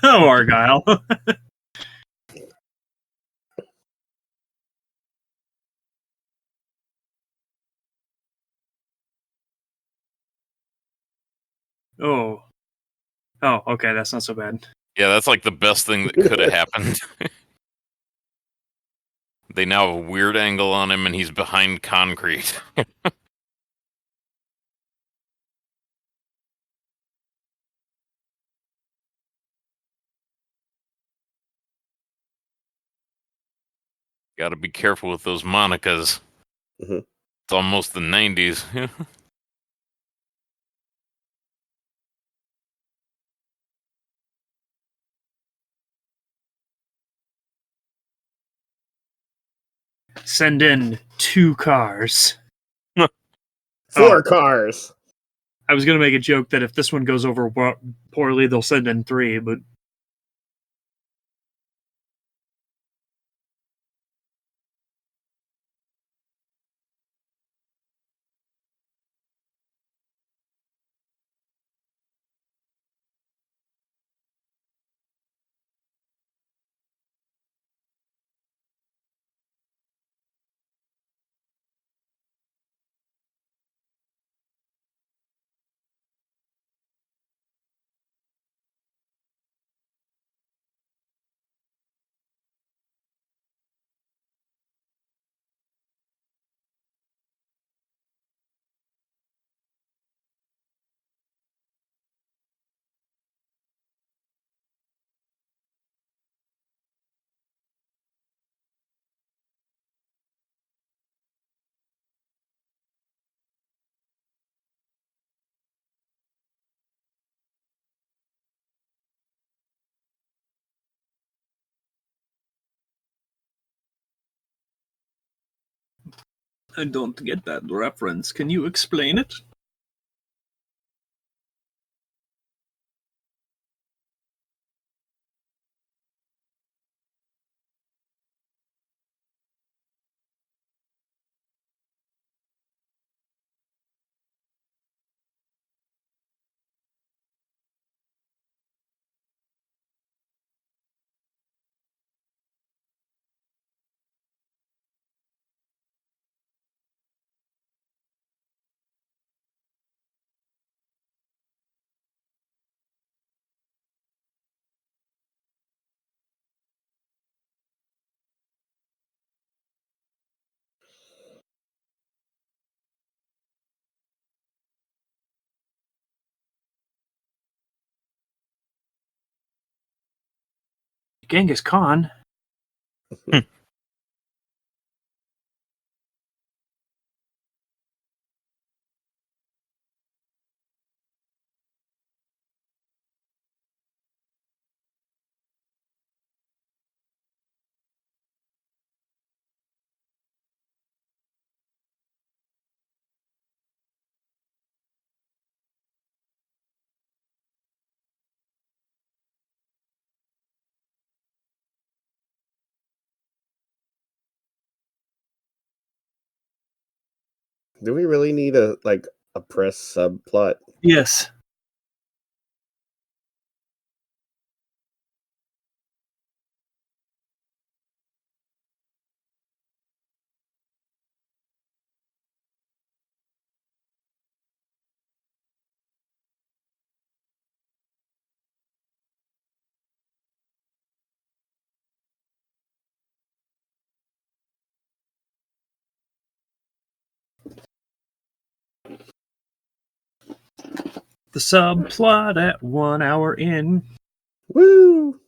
Oh, Argyle. Oh. Oh, okay, that's not so bad. Yeah, that's like the best thing that could have happened. They now have a weird angle on him, and he's behind concrete. Got to be careful with those monicas. Mhm. It's almost the 90s. Send in 2 cars. 4 cars. I was going to make a joke that if this one goes over poorly, they'll send in 3, but I don't get that reference. Can you explain it? Genghis Khan. Do we really need a press subplot? Yes. The subplot at 1 hour in. Woo!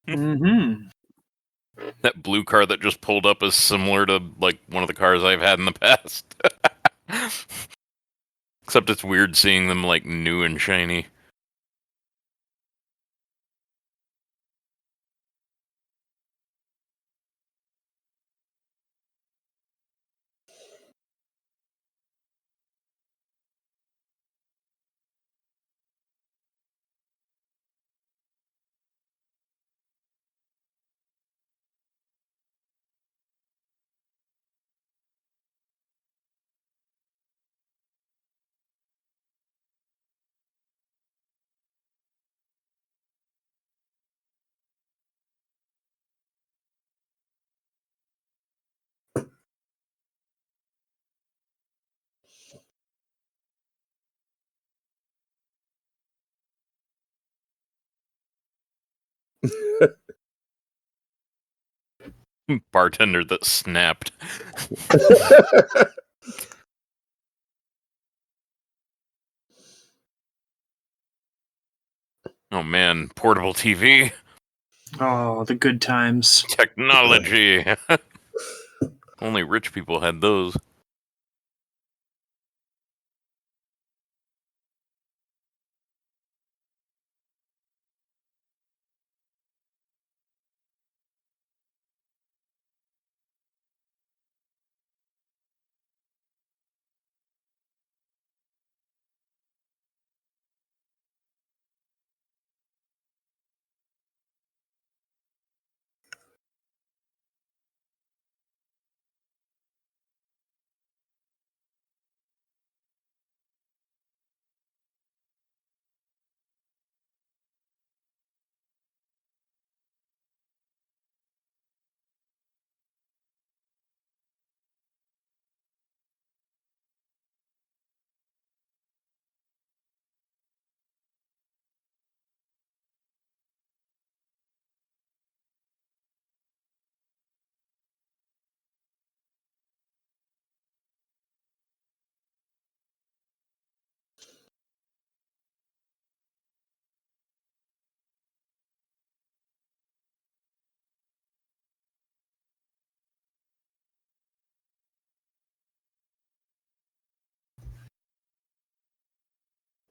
Mm-hmm. That blue car that just pulled up is similar to like one of the cars I've had in the past. Except it's weird seeing them like new and shiny. Bartender that snapped. Oh man, portable TV, Oh, the good times. technology. Only rich people had those.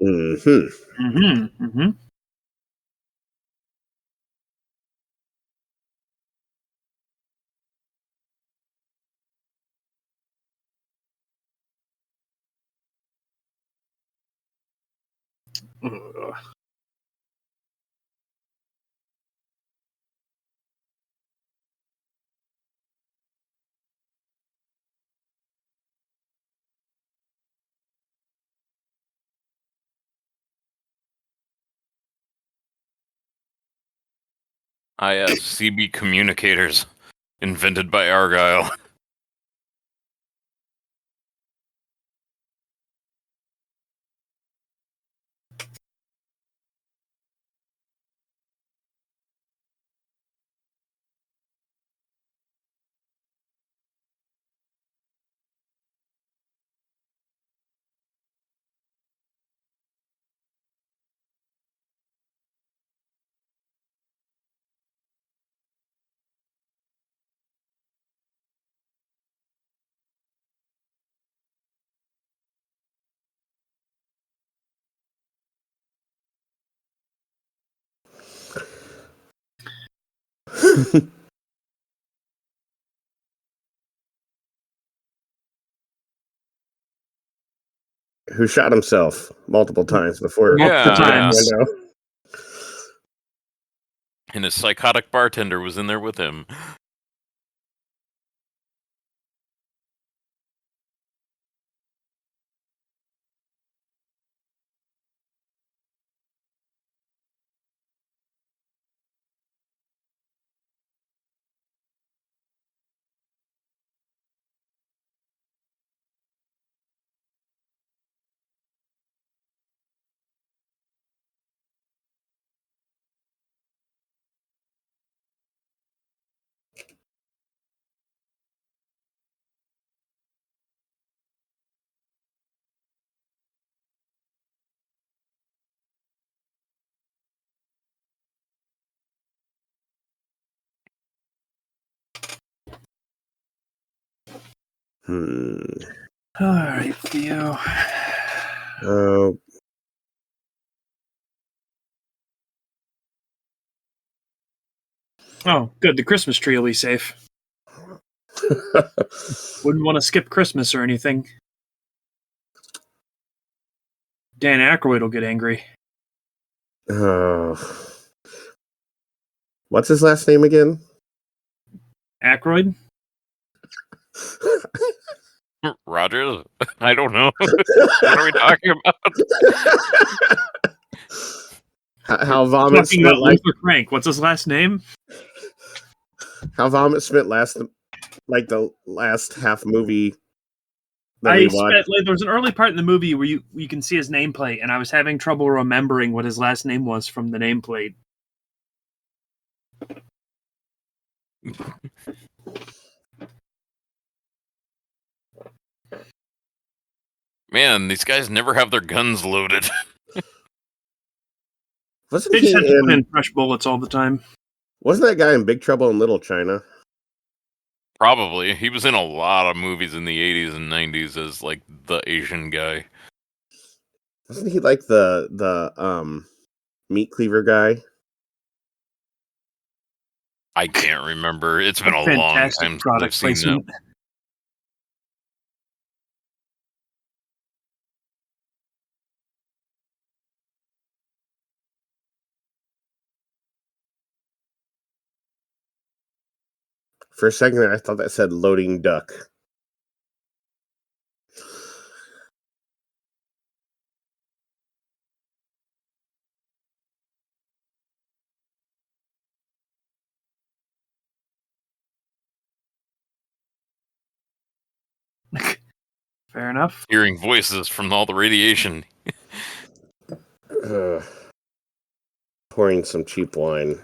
Mm-hmm. Mm-hmm. Mm-hmm. Ugh. CB communicators, invented by Argyle. Who shot himself multiple times before Multiple Yeah, the times. window. and his psychotic bartender was in there with him. Hmm. All right, Theo. Uh, Oh, good. The Christmas tree will be safe. Wouldn't want to skip Christmas or anything. Dan Aykroyd will get angry. What's his last name again? Aykroyd? Rogers? I don't know. What are we talking about? How Vomit Talking spent about like Luther Frank. What's his last name? how Vomit spent the last half movie that I we spent watched. like there was an early part in the movie where you can see his nameplate, and I was having trouble remembering what his last name was from the nameplate. Man, these guys never have their guns loaded. Wasn't They he just had to put in? in fresh bullets all the time. Wasn't that guy in Big Trouble in Little China? Probably. He was in a lot of movies in the 80s and 90s as like the Asian guy. Wasn't he like the meat cleaver guy? I can't remember. It's been a long Fantastic time since product I've seen that. placement. For a second there, I thought that said loading duck. Fair enough. Hearing voices from all the radiation. Pouring some cheap wine.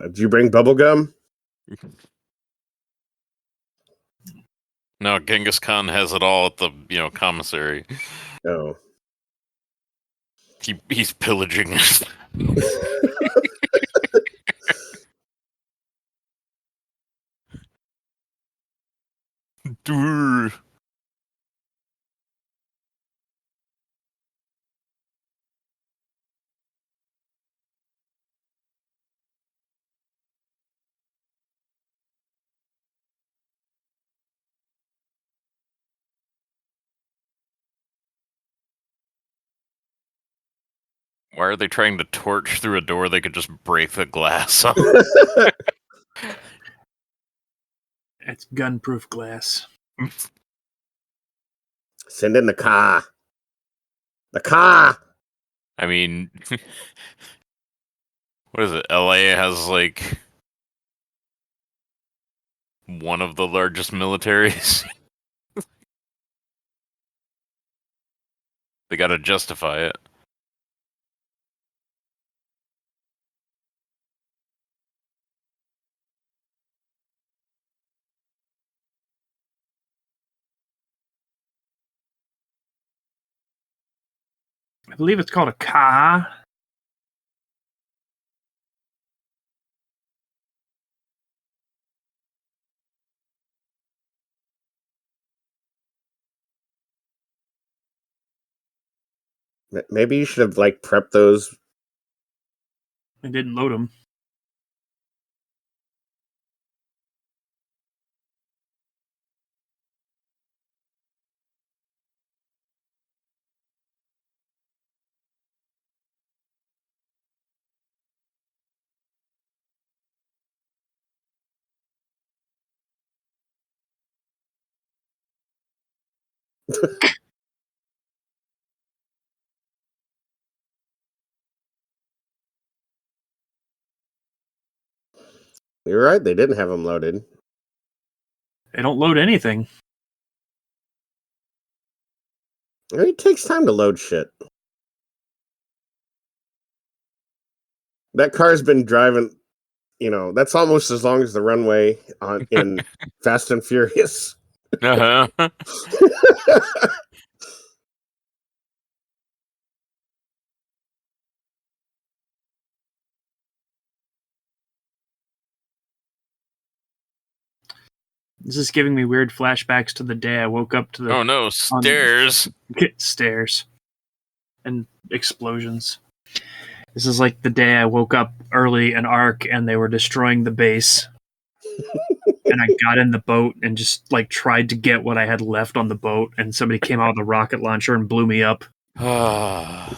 Did you bring bubble gum? No, Genghis Khan has it all at the commissary. No. He's pillaging us. Why are they trying to torch through a door they could just break the glass on? It's gunproof glass. Send in the car. The car. I mean, what is it? LA has like one of the largest militaries. They gotta justify it. I believe it's called a ka. Maybe you should have like prepped those. I didn't load them. You're right. They didn't have them loaded. They don't load anything. It takes time to load shit. That car's been driving, that's almost as long as the runway in Fast and Furious. Uh-huh. This is giving me weird flashbacks to the day I woke up to the Oh no, stairs. stairs and explosions. This is like the day I woke up early in Ark and they were destroying the base. And I got in the boat and just like tried to get what I had left on the boat, and somebody came out with a rocket launcher and blew me up. I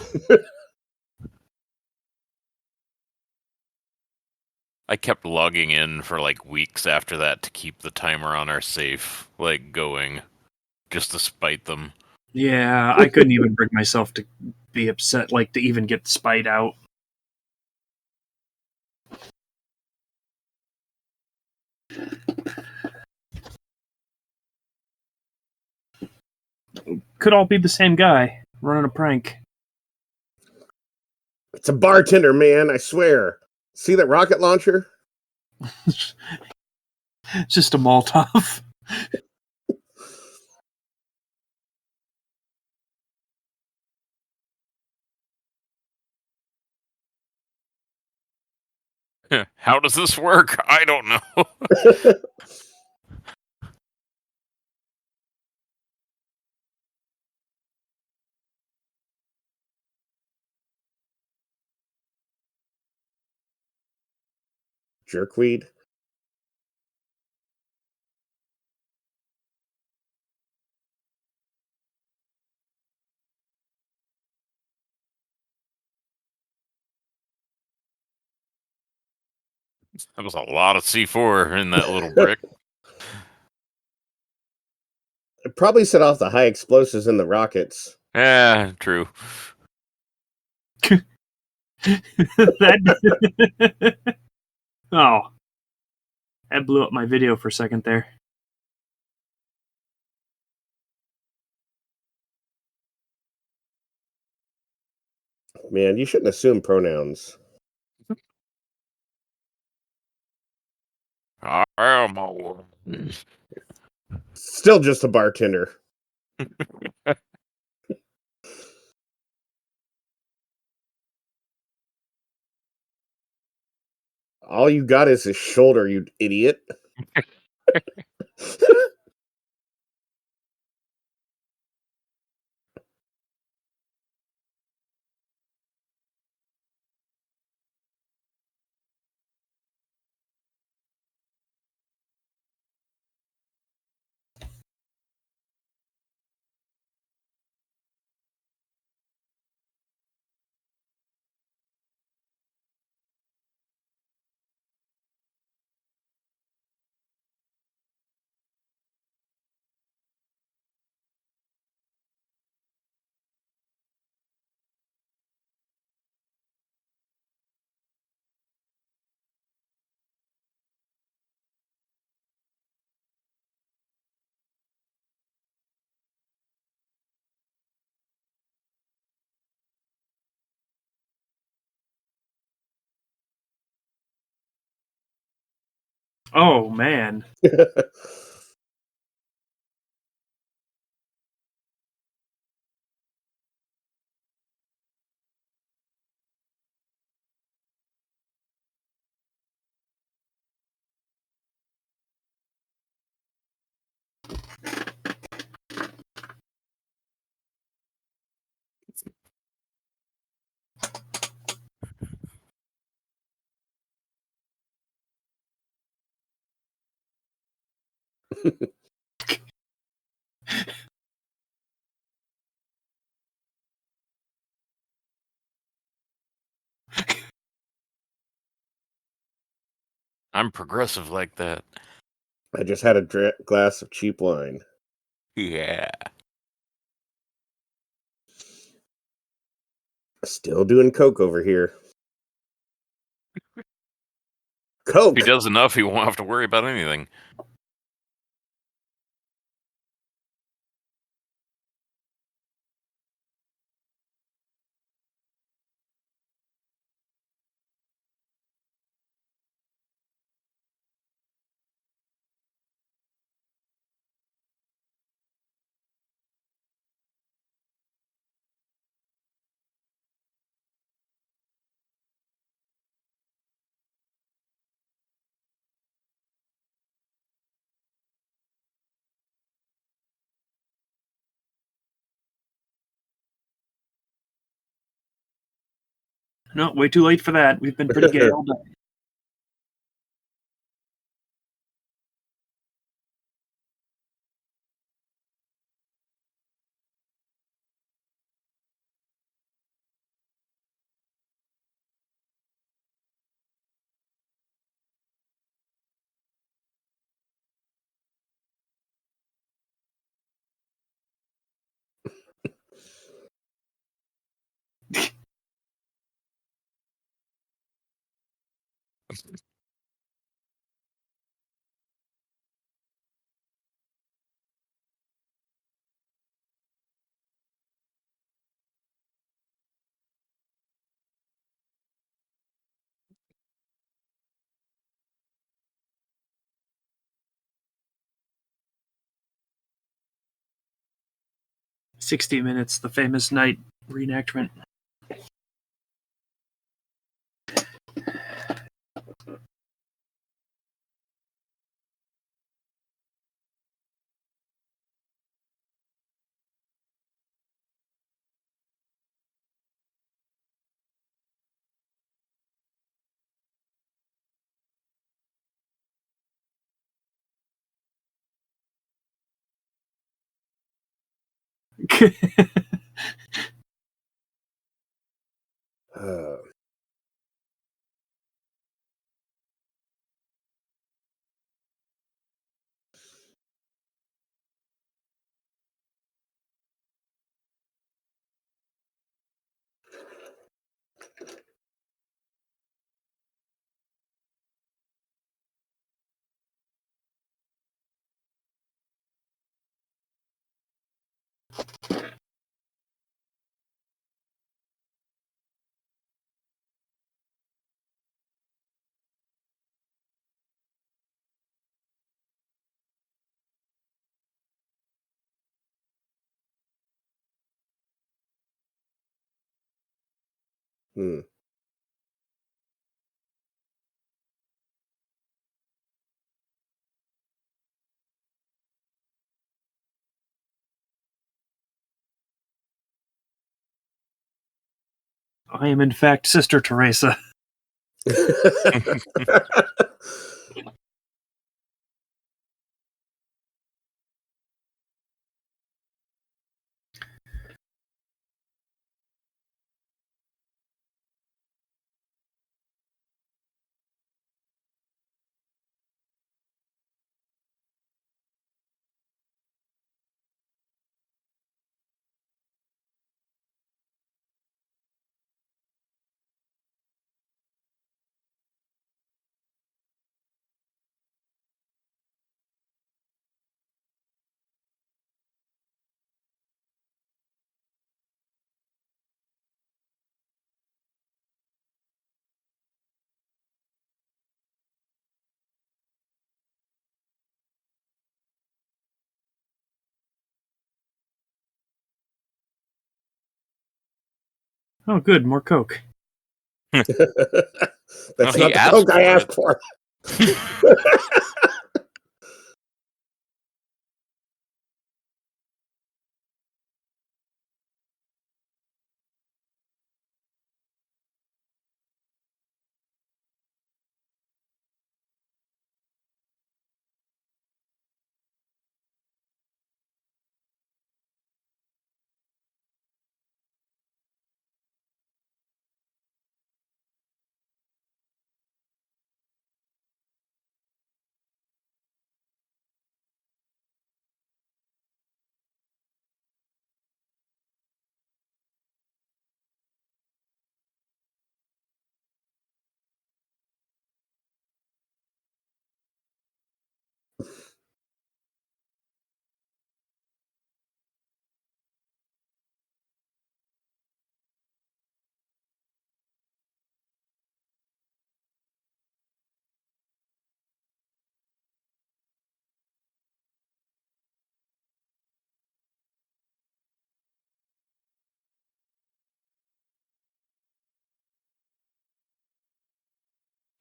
kept logging in for like weeks after that to keep the timer on our safe like going, just to spite them. Yeah, I couldn't even bring myself to be upset, like to even get spied out. Could all be the same guy running a prank. It's a bartender, man, I swear. See that rocket launcher? It's just a Molotov. How does this work? I don't know. Jerkweed. That was a lot of C4 in that little brick. It probably set off the high explosives in the rockets. Yeah, true. That. Oh. That blew up my video for a second there. Man, you shouldn't assume pronouns. I am a woman. Still just a bartender. All you got is his shoulder, you idiot. Oh, man. I'm progressive like that. I just had a glass of cheap wine. Yeah. Still doing coke over here. If Coke! he does enough, he won't have to worry about anything. No, way too late for that. We've been pretty gay all day. 60 Minutes, the famous night reenactment. Uh, hmm. I am, in fact, Sister Teresa. Oh, good, more Coke. That's No, he not the asked Coke I for asked it. for.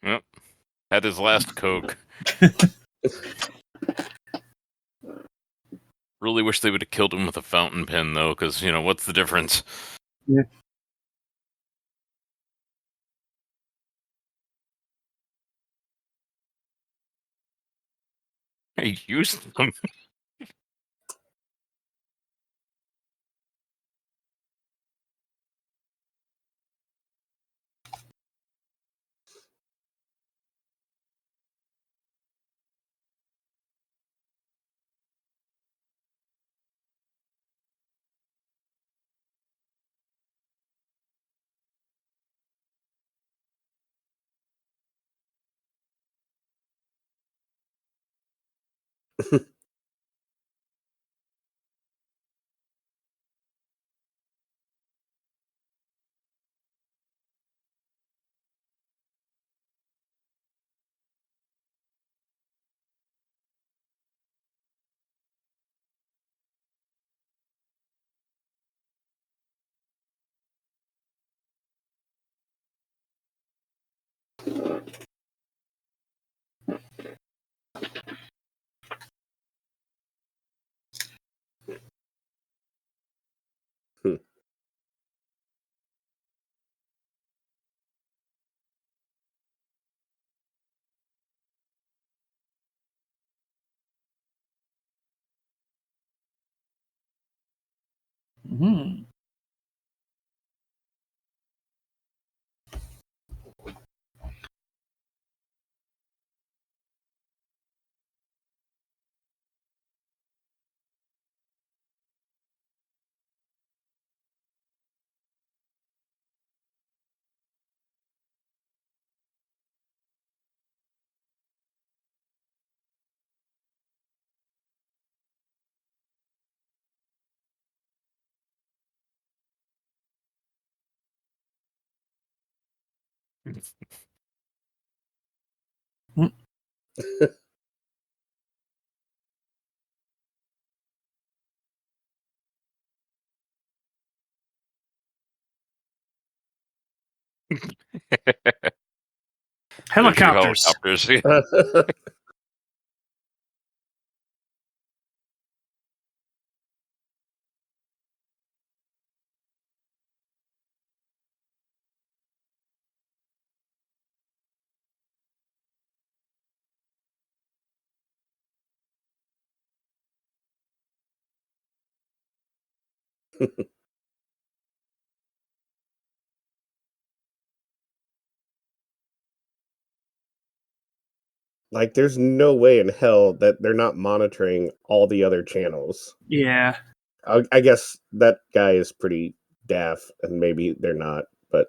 Yep. Had his last Coke. Really wish they would have killed him with a fountain pen, though, because, what's the difference? Yeah. He used them. Hmm. There's your Helicopters. helicopters. Like, there's no way in hell that they're not monitoring all the other channels. Yeah. I guess that guy is pretty daft, and maybe they're not, but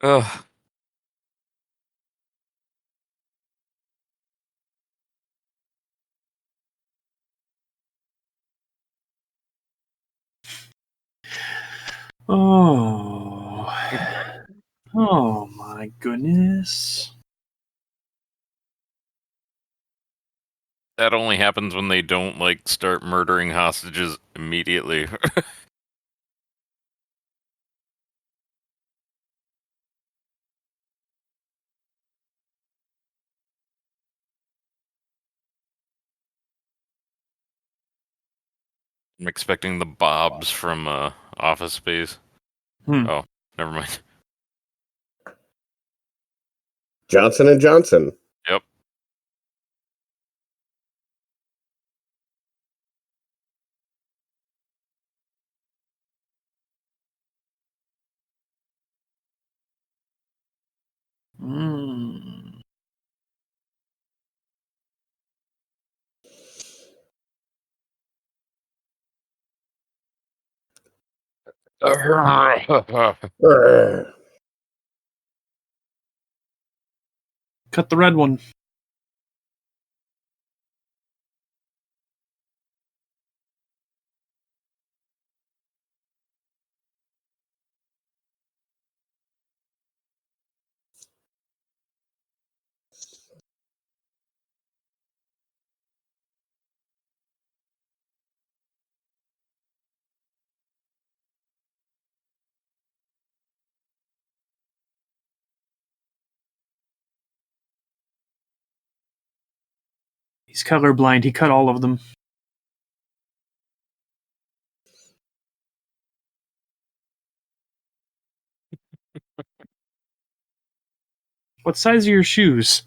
Ugh. Oh. Oh my goodness. That only happens when they don't like start murdering hostages immediately. I'm expecting the Bobs from Office Space. Hmm. Oh, never mind. Johnson and Johnson. Yep. Mm. Urgh. Cut the red one. He's colorblind. He cut all of them. What size are your shoes?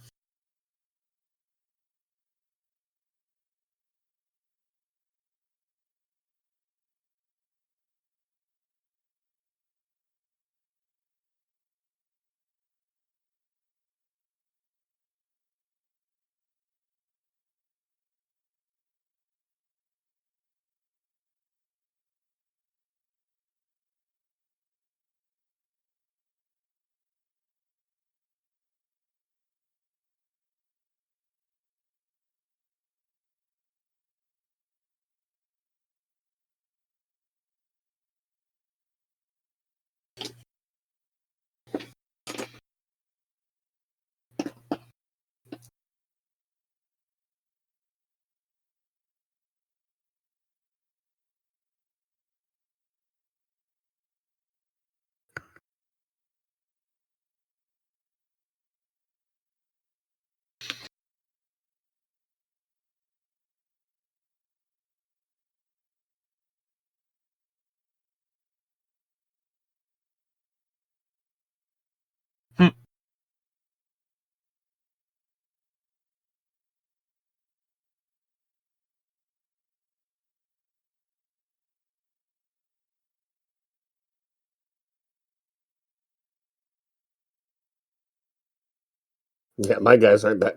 Yeah, my guys aren't that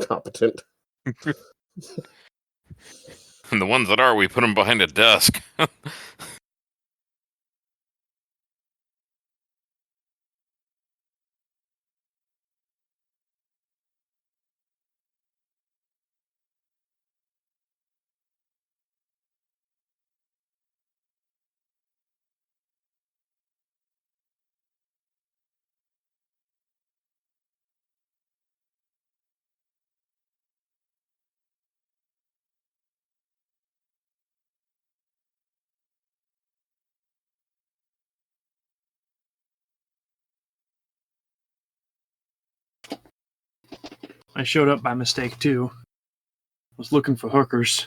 competent. And the ones that are, we put them behind a desk. I showed up by mistake too. I was looking for hookers.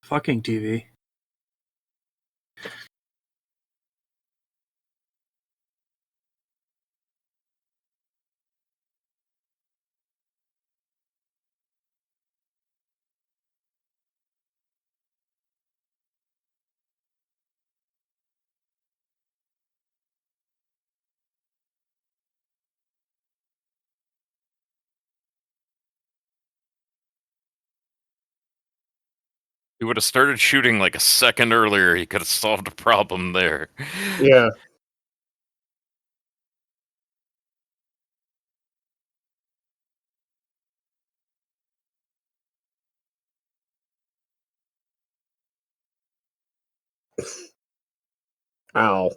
Fucking TV. He would have started shooting like a second earlier. He could have solved a problem there. Yeah. Ow.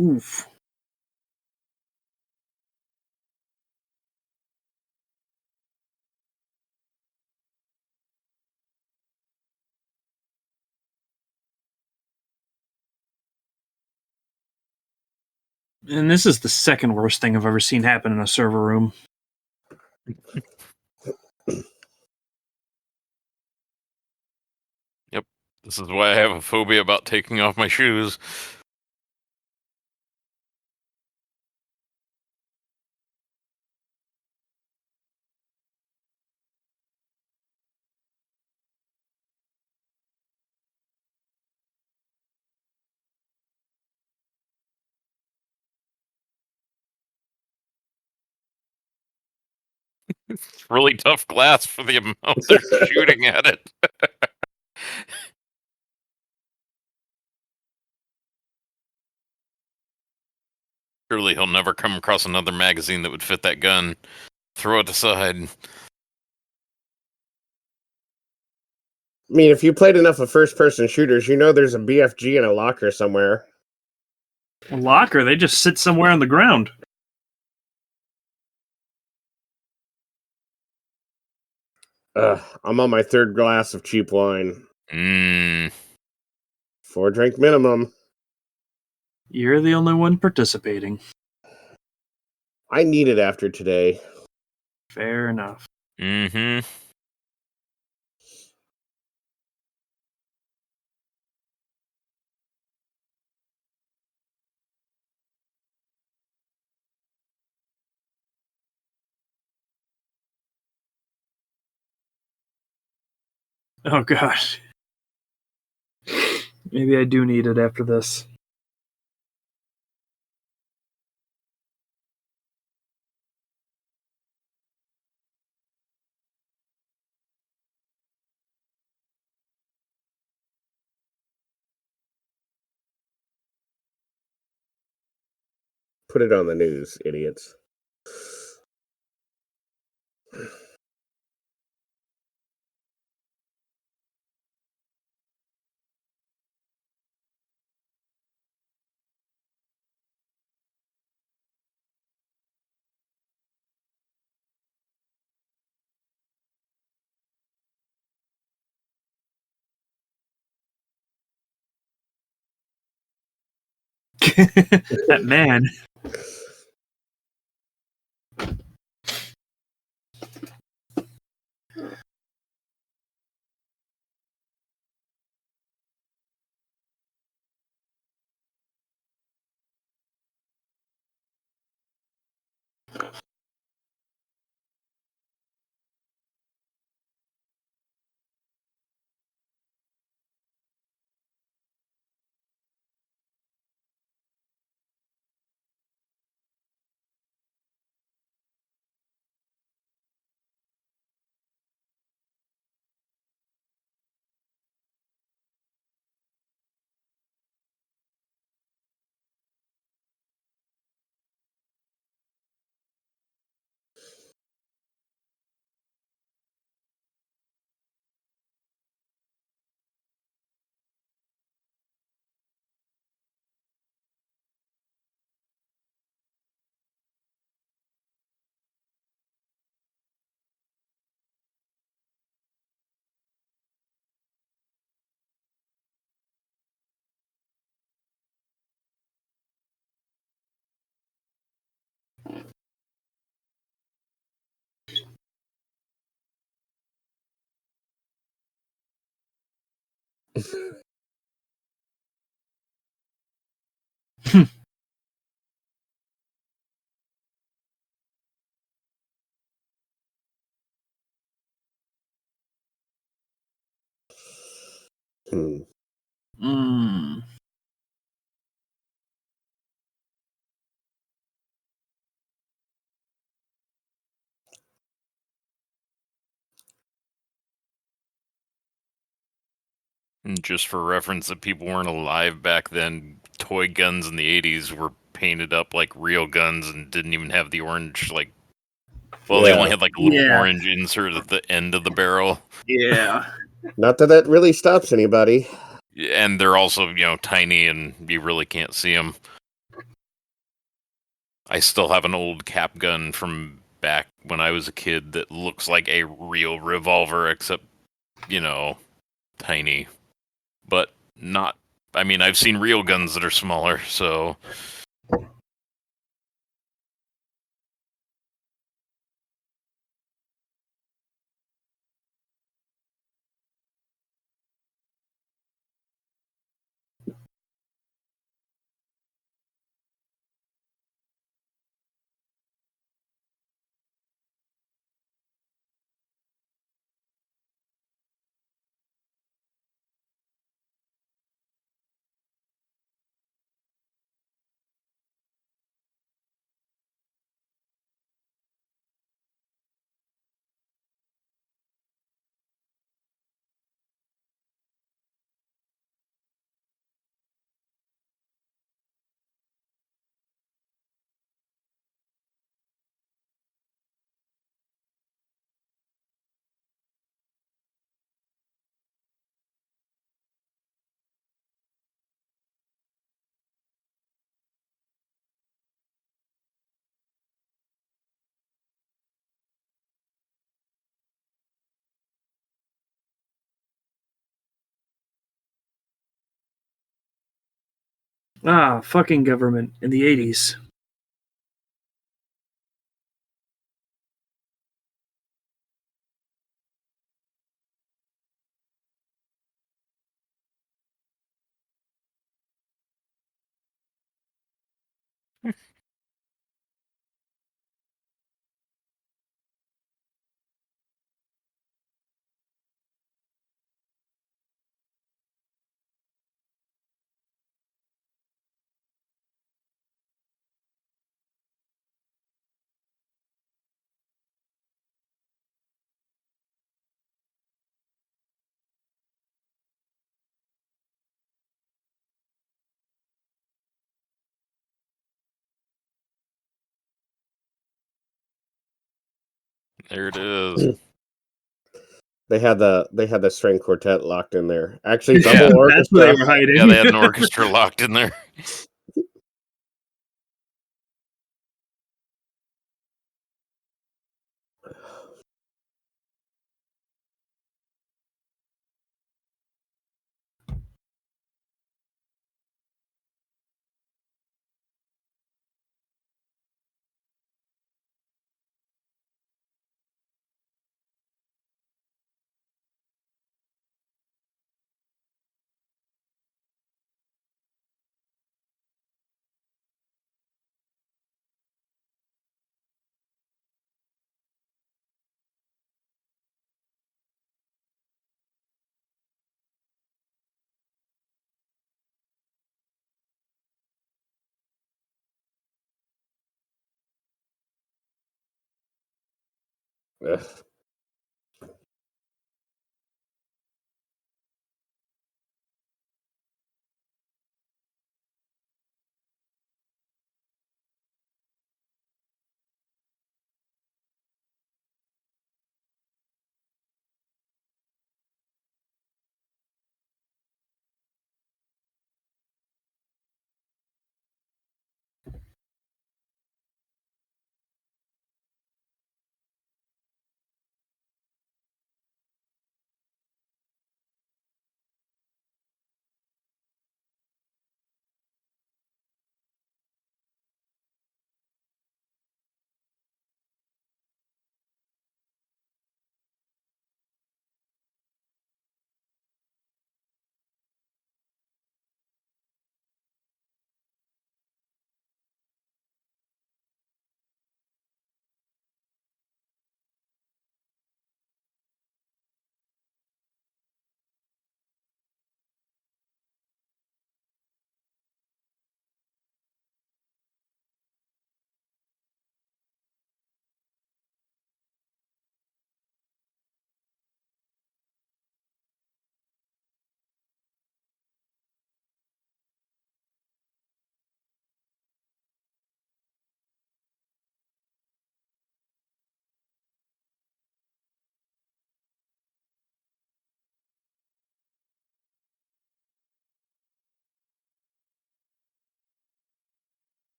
Oof. And this is the second worst thing I've ever seen happen in a server room. Yep. This is why I have a phobia about taking off my shoes. It's really tough glass for the amount they're shooting at it. Surely he'll never come across another magazine that would fit that gun. Throw it aside. I mean, if you played enough of first-person shooters, you know there's a BFG in a locker somewhere. A locker, they just sit somewhere on the ground. I'm on my third glass of cheap wine. Mmm. 4 drink minimum. You're the only one participating. I need it after today. Fair enough. Mm-hmm. Oh gosh. Maybe I do need it after this. Put it on the news, idiots. That man. Hmm. Mm. And just for reference, that people weren't alive back then, toy guns in the 80s were painted up like real guns and didn't even have the orange, like, well, they only Yeah. had like a little Yeah. orange insert at the end of the barrel. Yeah. Not that that really stops anybody. And they're also, tiny and you really can't see them. I still have an old cap gun from back when I was a kid that looks like a real revolver, except, tiny. But not. I mean, I've seen real guns that are smaller, so. Ah, fucking government in the 80s. There it is. They had the string quartet locked in there. Actually, Yeah, double That's where they orchestra. were hiding. Yeah, they had an orchestra locked in there. Ugh.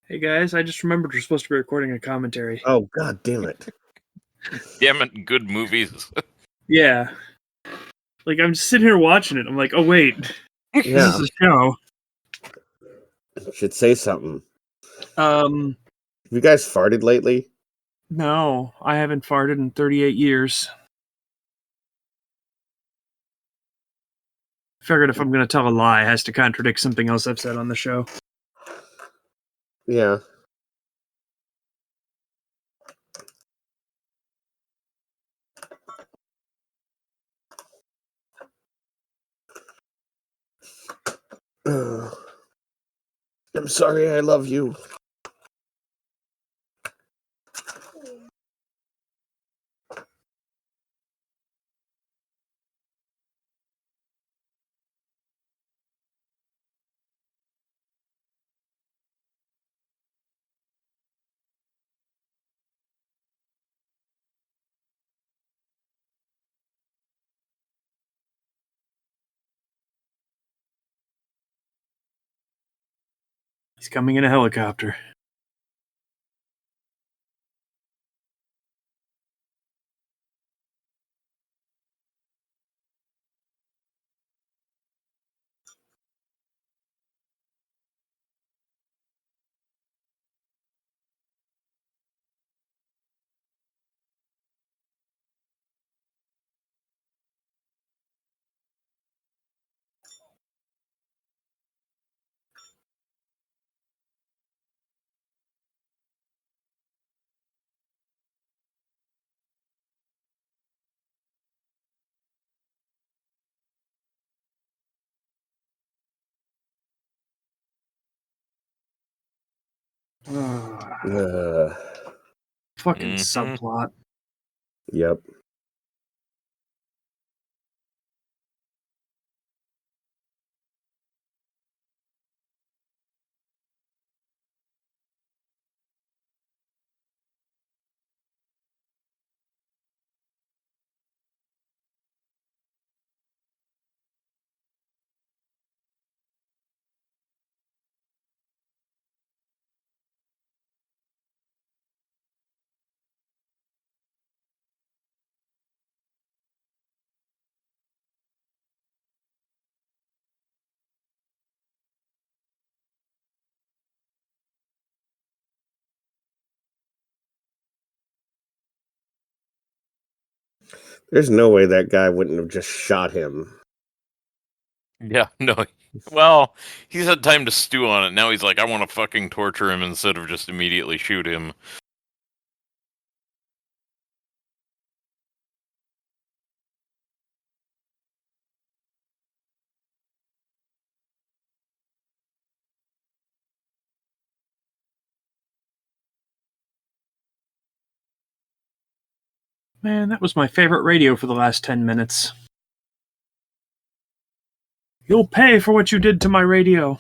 Hey guys, I just remembered we're supposed to be recording a commentary. Oh, god damn it. Damn it, good movies. Yeah. Like, I'm just sitting here watching it. I'm like, oh, wait. This Yeah, is a show. should say something. Um, Have you guys farted lately? no, I haven't farted in 38 years. Figured if I'm going to tell a lie, it has to contradict something else I've said on the show. Yeah. Ugh. I'm sorry, I love you. He's coming in a helicopter. Fucking Mhm. subplot. Yep. There's no way that guy wouldn't have just shot him. Yeah, no. Well, he's had time to stew on it. Now he's like, I want to fucking torture him instead of just immediately shoot him. Man, that was my favorite radio for the last 10 minutes. You'll pay for what you did to my radio.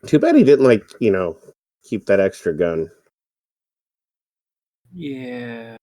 Too bad he didn't, keep that extra gun. Yeah.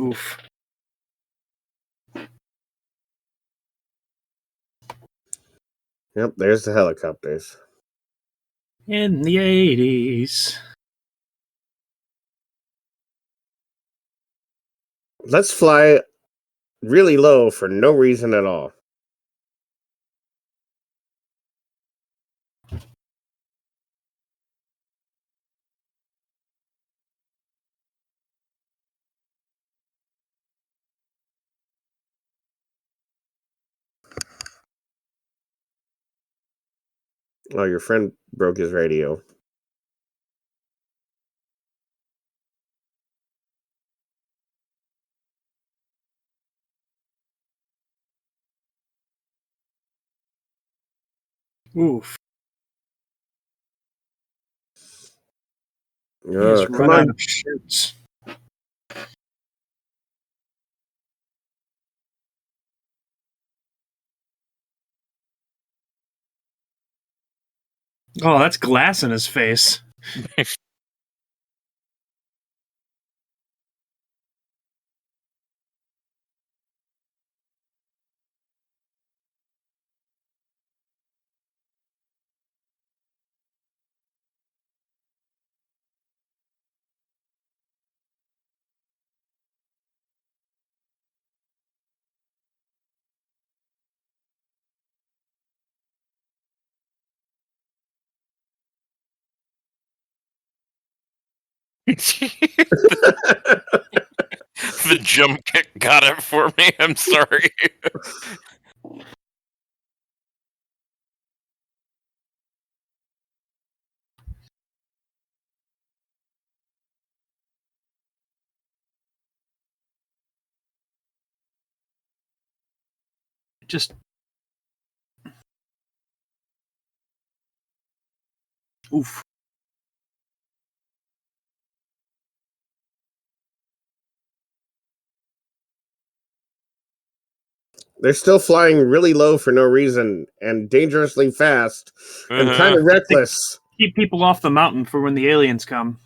Oof. Yep, there's the helicopters. In the 80s. Let's fly really low for no reason at all. Oh, your friend broke his radio. Oof. He's Come run out on. of shirts. Oh, that's glass in his face. The jump kick got it for me. I'm sorry. Just oof. They're still flying really low for no reason and dangerously fast and kind of reckless. Keep people off the mountain for when the aliens come.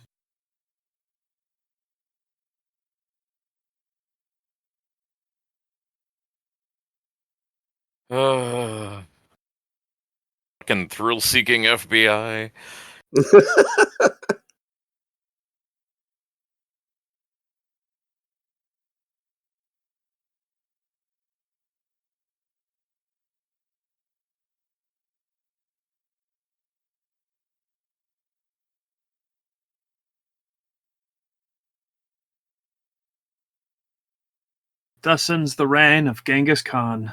Fucking thrill-seeking FBI. Thus ends the reign of Genghis Khan.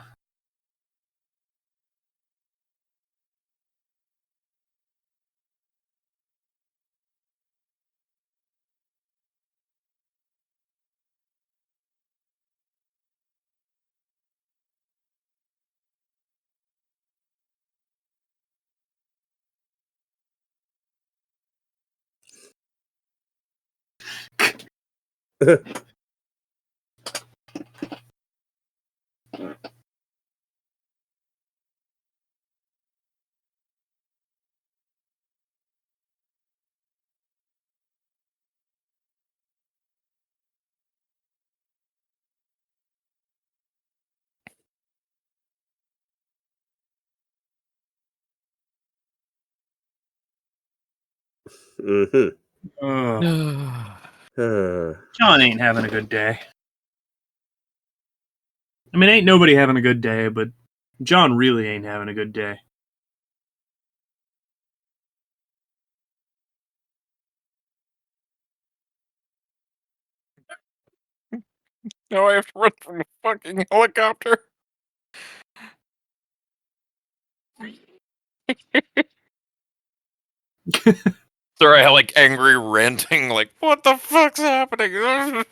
John ain't having a good day. I mean, ain't nobody having a good day, but John really ain't having a good day. Now I have to run from a fucking helicopter. Sorry, I like angry ranting, like, what the fuck's happening?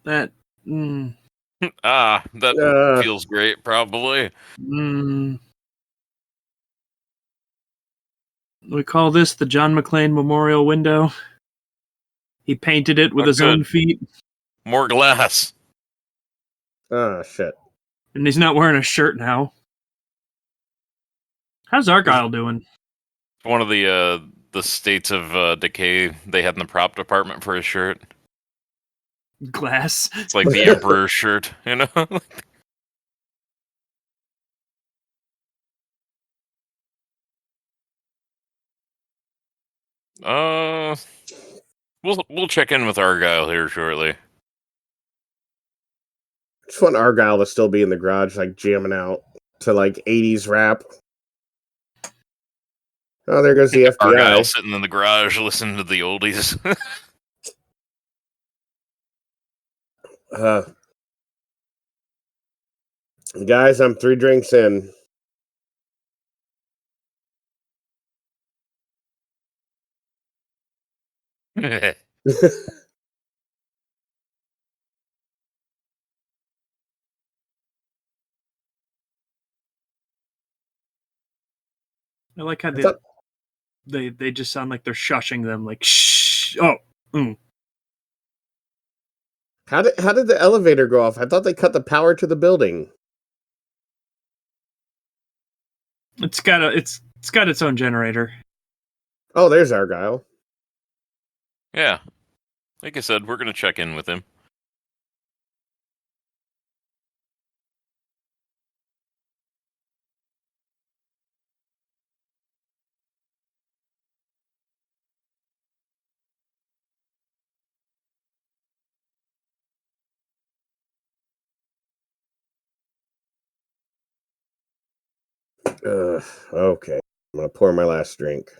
That. That feels great, probably. We call this the John McClane Memorial Window. He painted it with his own feet. More glass. Oh, shit. And he's not wearing a shirt now. How's Argyle doing? One of the states of decay they had in the prop department for his shirt. Glass. It's like the Emperor's shirt, you know? We'll check in with Argyle here shortly. Just want Argyle to still be in the garage, like jamming out to like 80s rap. Oh, there goes the FBI. Argyle sitting in the garage listening to the oldies. Guys, I'm 3 drinks in. I like how They just sound like they're shushing them, like shh. Oh, How did the elevator go off? I thought they cut the power to the building. it's got its own generator. Oh, there's Argyle. Yeah. Like I said, we're going to check in with him. Okay. I'm gonna pour my last drink.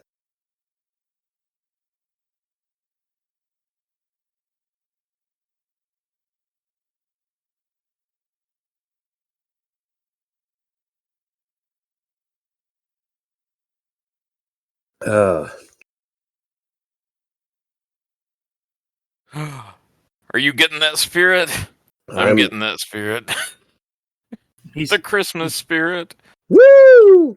Are you getting that spirit? I'm getting that spirit. He's The Christmas spirit. Woo!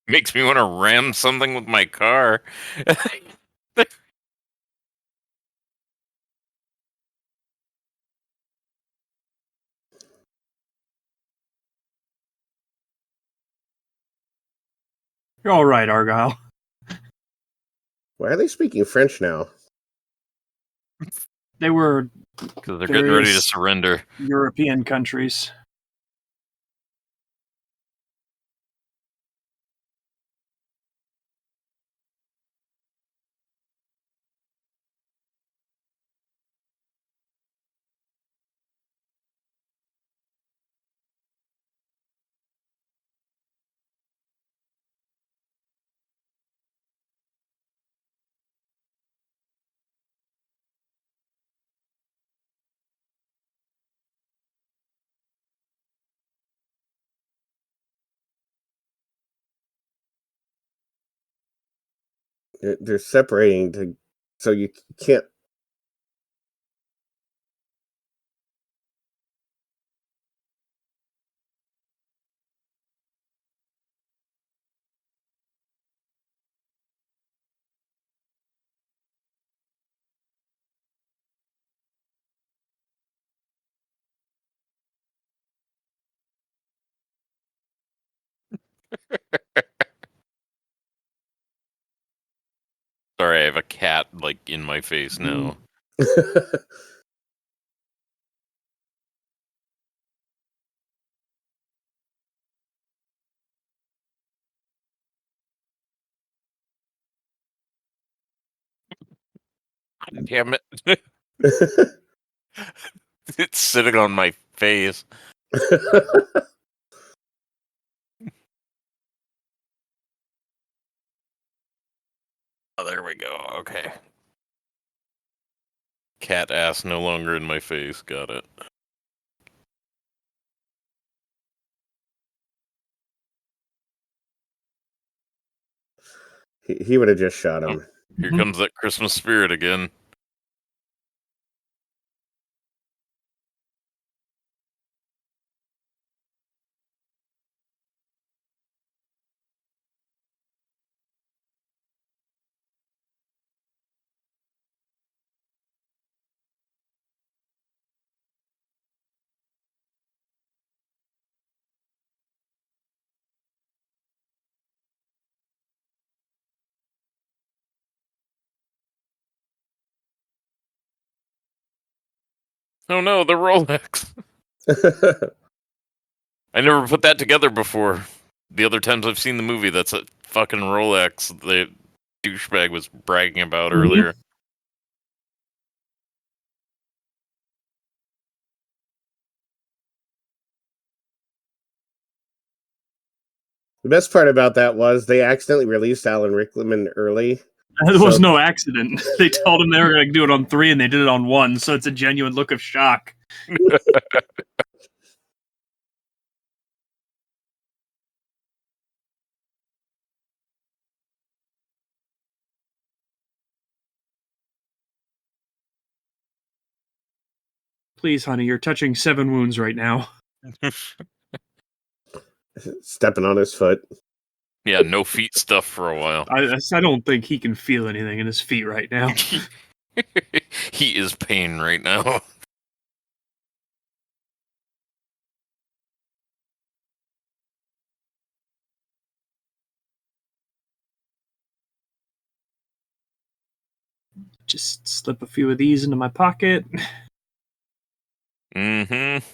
Makes me want to ram something with my car. You're all right, Argyle. Why are they speaking French now? They were Because they're getting ready to various surrender. European countries. They're separating so you can't. Sorry, I have a cat like in my face now. God damn it. It's sitting on my face. Oh, there we go. Okay. Cat ass no longer in my face. Got it. He would have just shot him. Here comes that Christmas spirit again. Oh no, the Rolex. I never put that together before. The other times I've seen the movie, that's a fucking Rolex the douchebag was bragging about earlier. The best part about that was they accidentally released Alan Rickman early. It was no accident. They told him they were going to do it on 3, and they did it on 1, so it's a genuine look of shock. Please, honey, you're touching 7 wounds right now. Stepping on his foot. Yeah, no feet stuff for a while. I don't think he can feel anything in his feet right now. He is pain right now. Just slip a few of these into my pocket. Mm-hmm.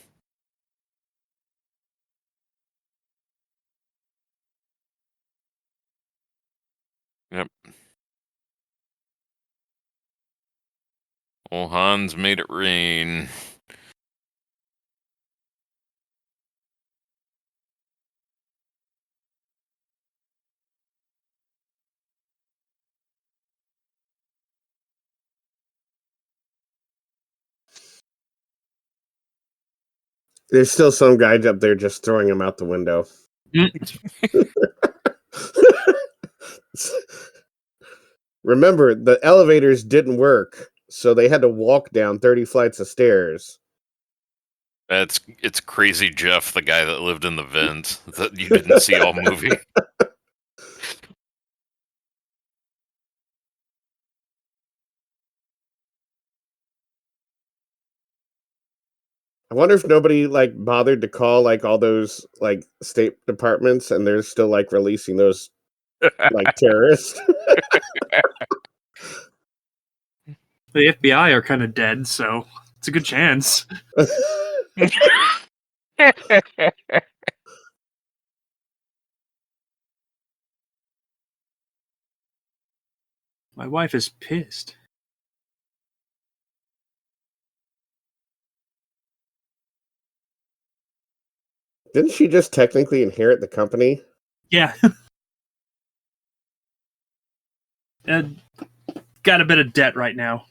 Yep. Old Hans made it rain. There's still some guy up there just throwing him out the window. Remember, the elevators didn't work, so they had to walk down 30 flights of stairs. It's Crazy Jeff, the guy that lived in the vents that you didn't see all movie. I wonder if nobody bothered to call all those state departments, and they're still releasing those terrorists. The FBI are kind of dead, so it's a good chance. My wife is pissed. Didn't she just technically inherit the company? Yeah. And got a bit of debt right now.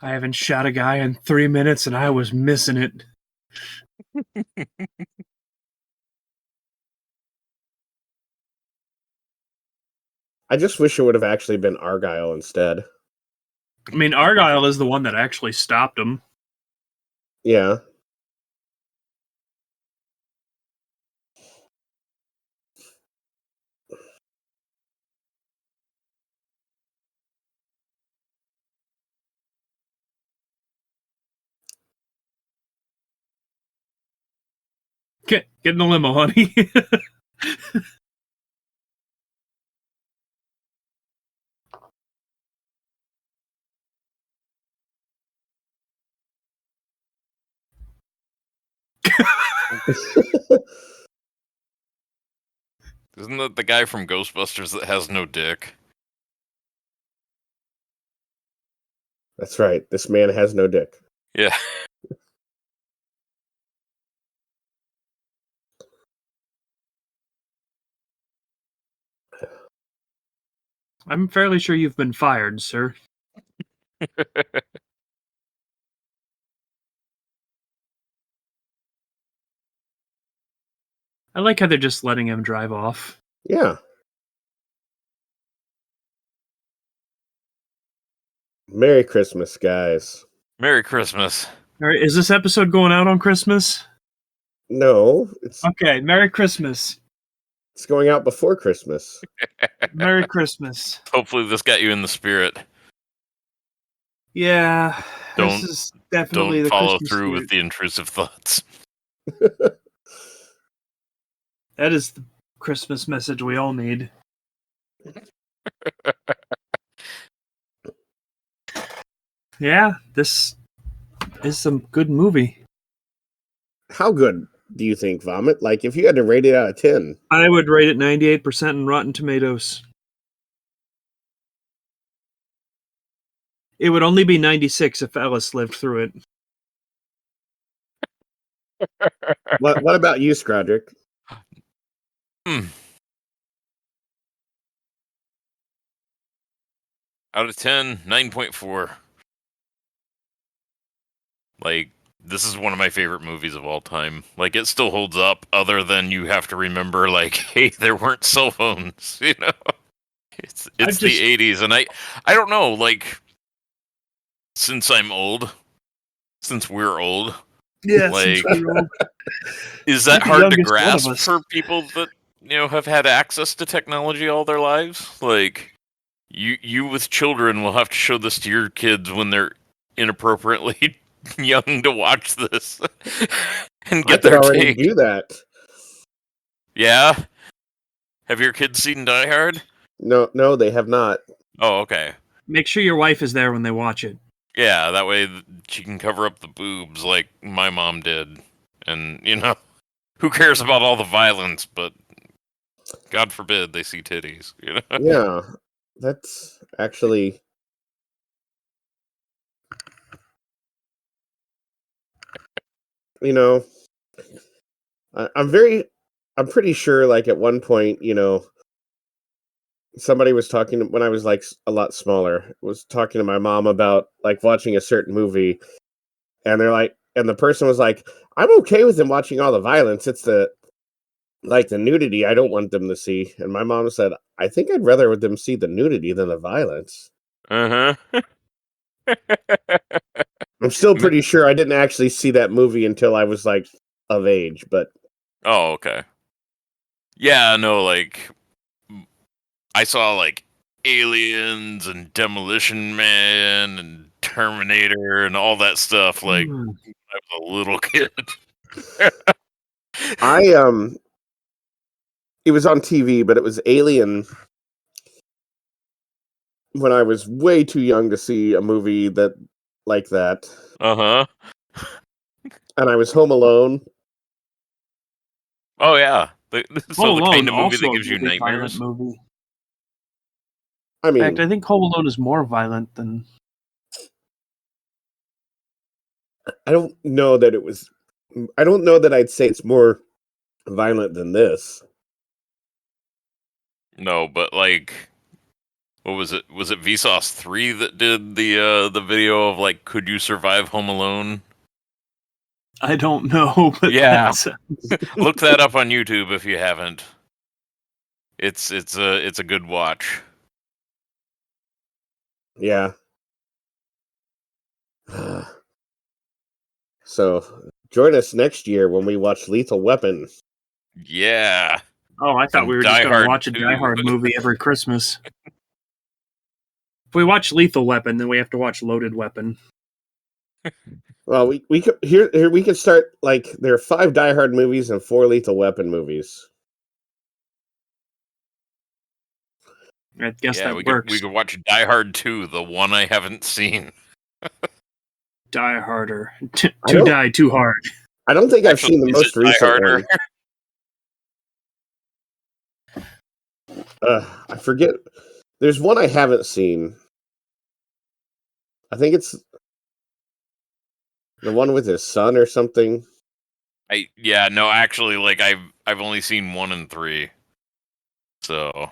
I haven't shot a guy in 3 minutes, and I was missing it. I just wish it would have actually been Argyle instead. I mean, Argyle is the one that actually stopped him. Yeah. Get in the limo, honey. Isn't that the guy from Ghostbusters that has no dick? That's right. This man has no dick. Yeah. I'm fairly sure you've been fired, sir. I like how they're just letting him drive off. Yeah. Merry Christmas, guys. Merry Christmas. All right, is this episode going out on Christmas? No, Okay, Merry Christmas. It's going out before Christmas. Merry Christmas. Hopefully this got you in the spirit. Yeah, Don't- this is definitely Don't the follow Christmas through spirit. with the intrusive thoughts. That is the Christmas message we all need. Yeah, this is some good movie. How good do you think, Vomit? If you had to rate it out of 10. I would rate it 98% in Rotten Tomatoes. It would only be 96 if Ellis lived through it. What about you, Scrodrick? Out of 10, 9.4. Like, this is one of my favorite movies of all time. Like, it still holds up, other than you have to remember, like, hey, there weren't cell phones, you know? It's the 80s, and I don't know, like, since I'm old, since we're old, Yeah, like, we're old. is that You're the hard to youngest one of grasp us. for people that, you know, have had access to technology all their lives? Like, you with children will have to show this to your kids when they're inappropriately young to watch this and I get could their already take. do that. Yeah? Have your kids seen Die Hard? No, they have not. Oh, okay. Make sure your wife is there when they watch it. Yeah, that way she can cover up the boobs like my mom did. And, you know, who cares about all the violence, but God forbid they see titties, you know? Yeah, that's actually... You know, I'm pretty sure, like, at one point, you know, somebody was talking when I was, like, a lot smaller, was talking to my mom about, like, watching a certain movie, and the person was like, I'm okay with them watching all the violence. It's the nudity I don't want them to see. And my mom said, I think I'd rather with them see the nudity than the violence. Uh-huh. I'm still pretty sure I didn't actually see that movie until I was, like, of age, but... Oh, okay. Yeah, no, like, I saw, like, Aliens and Demolition Man and Terminator and all that stuff, like, when I was a little kid. It was on TV, but it was Alien when I was way too young to see a movie like that. Uh-huh. And I was home alone. Oh, yeah. So Home the Alone, kind of movie also that a gives you really violent nightmares? movie. I In mean, fact, I think Home Alone is more violent than... I don't know that I'd say it's more violent than this. No, but, like, what was it? Was it Vsauce 3 that did the video of, like, could you survive Home Alone? I don't know, but Yeah. that's... Look that up on YouTube if you haven't. It's a good watch. Yeah. So join us next year when we watch Lethal Weapon. Yeah. Oh, I thought And we were just Die going to Hard watch a 2. Die Hard movie every Christmas. If we watch Lethal Weapon, then we have to watch Loaded Weapon. Well, we could here we could start, like, there are 5 Die Hard movies and 4 Lethal Weapon movies. I guess Yeah, that we works. could watch Die Hard 2, the one I haven't seen. Die Harder. I To don't- die too hard. I don't think I've Actually, seen the is most it Die recent Harder? one. I forget. There's one I haven't seen. I think it's the one with his son or something. No, actually, like, I've only seen 1 and 3. So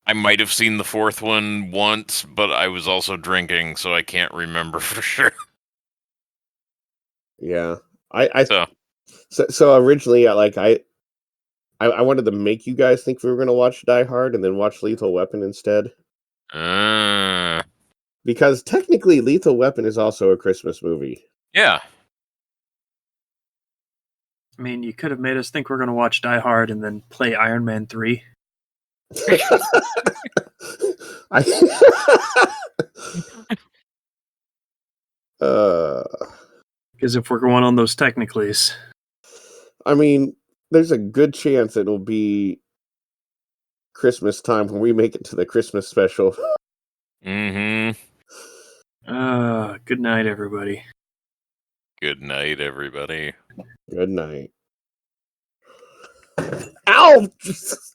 I might have seen the 4th one once, but I was also drinking, so I can't remember for sure. Yeah, So originally, I wanted to make you guys think we were going to watch Die Hard and then watch Lethal Weapon instead, because technically Lethal Weapon is also a Christmas movie. yeah. I mean, you could have made us think we're going to watch Die Hard and then play Iron Man 3. Because if we're going on those technicalities. I mean, there's a good chance it'll be Christmas time when we make it to the Christmas special. Mm-hmm. Good night, everybody. Good night, everybody. Good night. Ow! Jesus.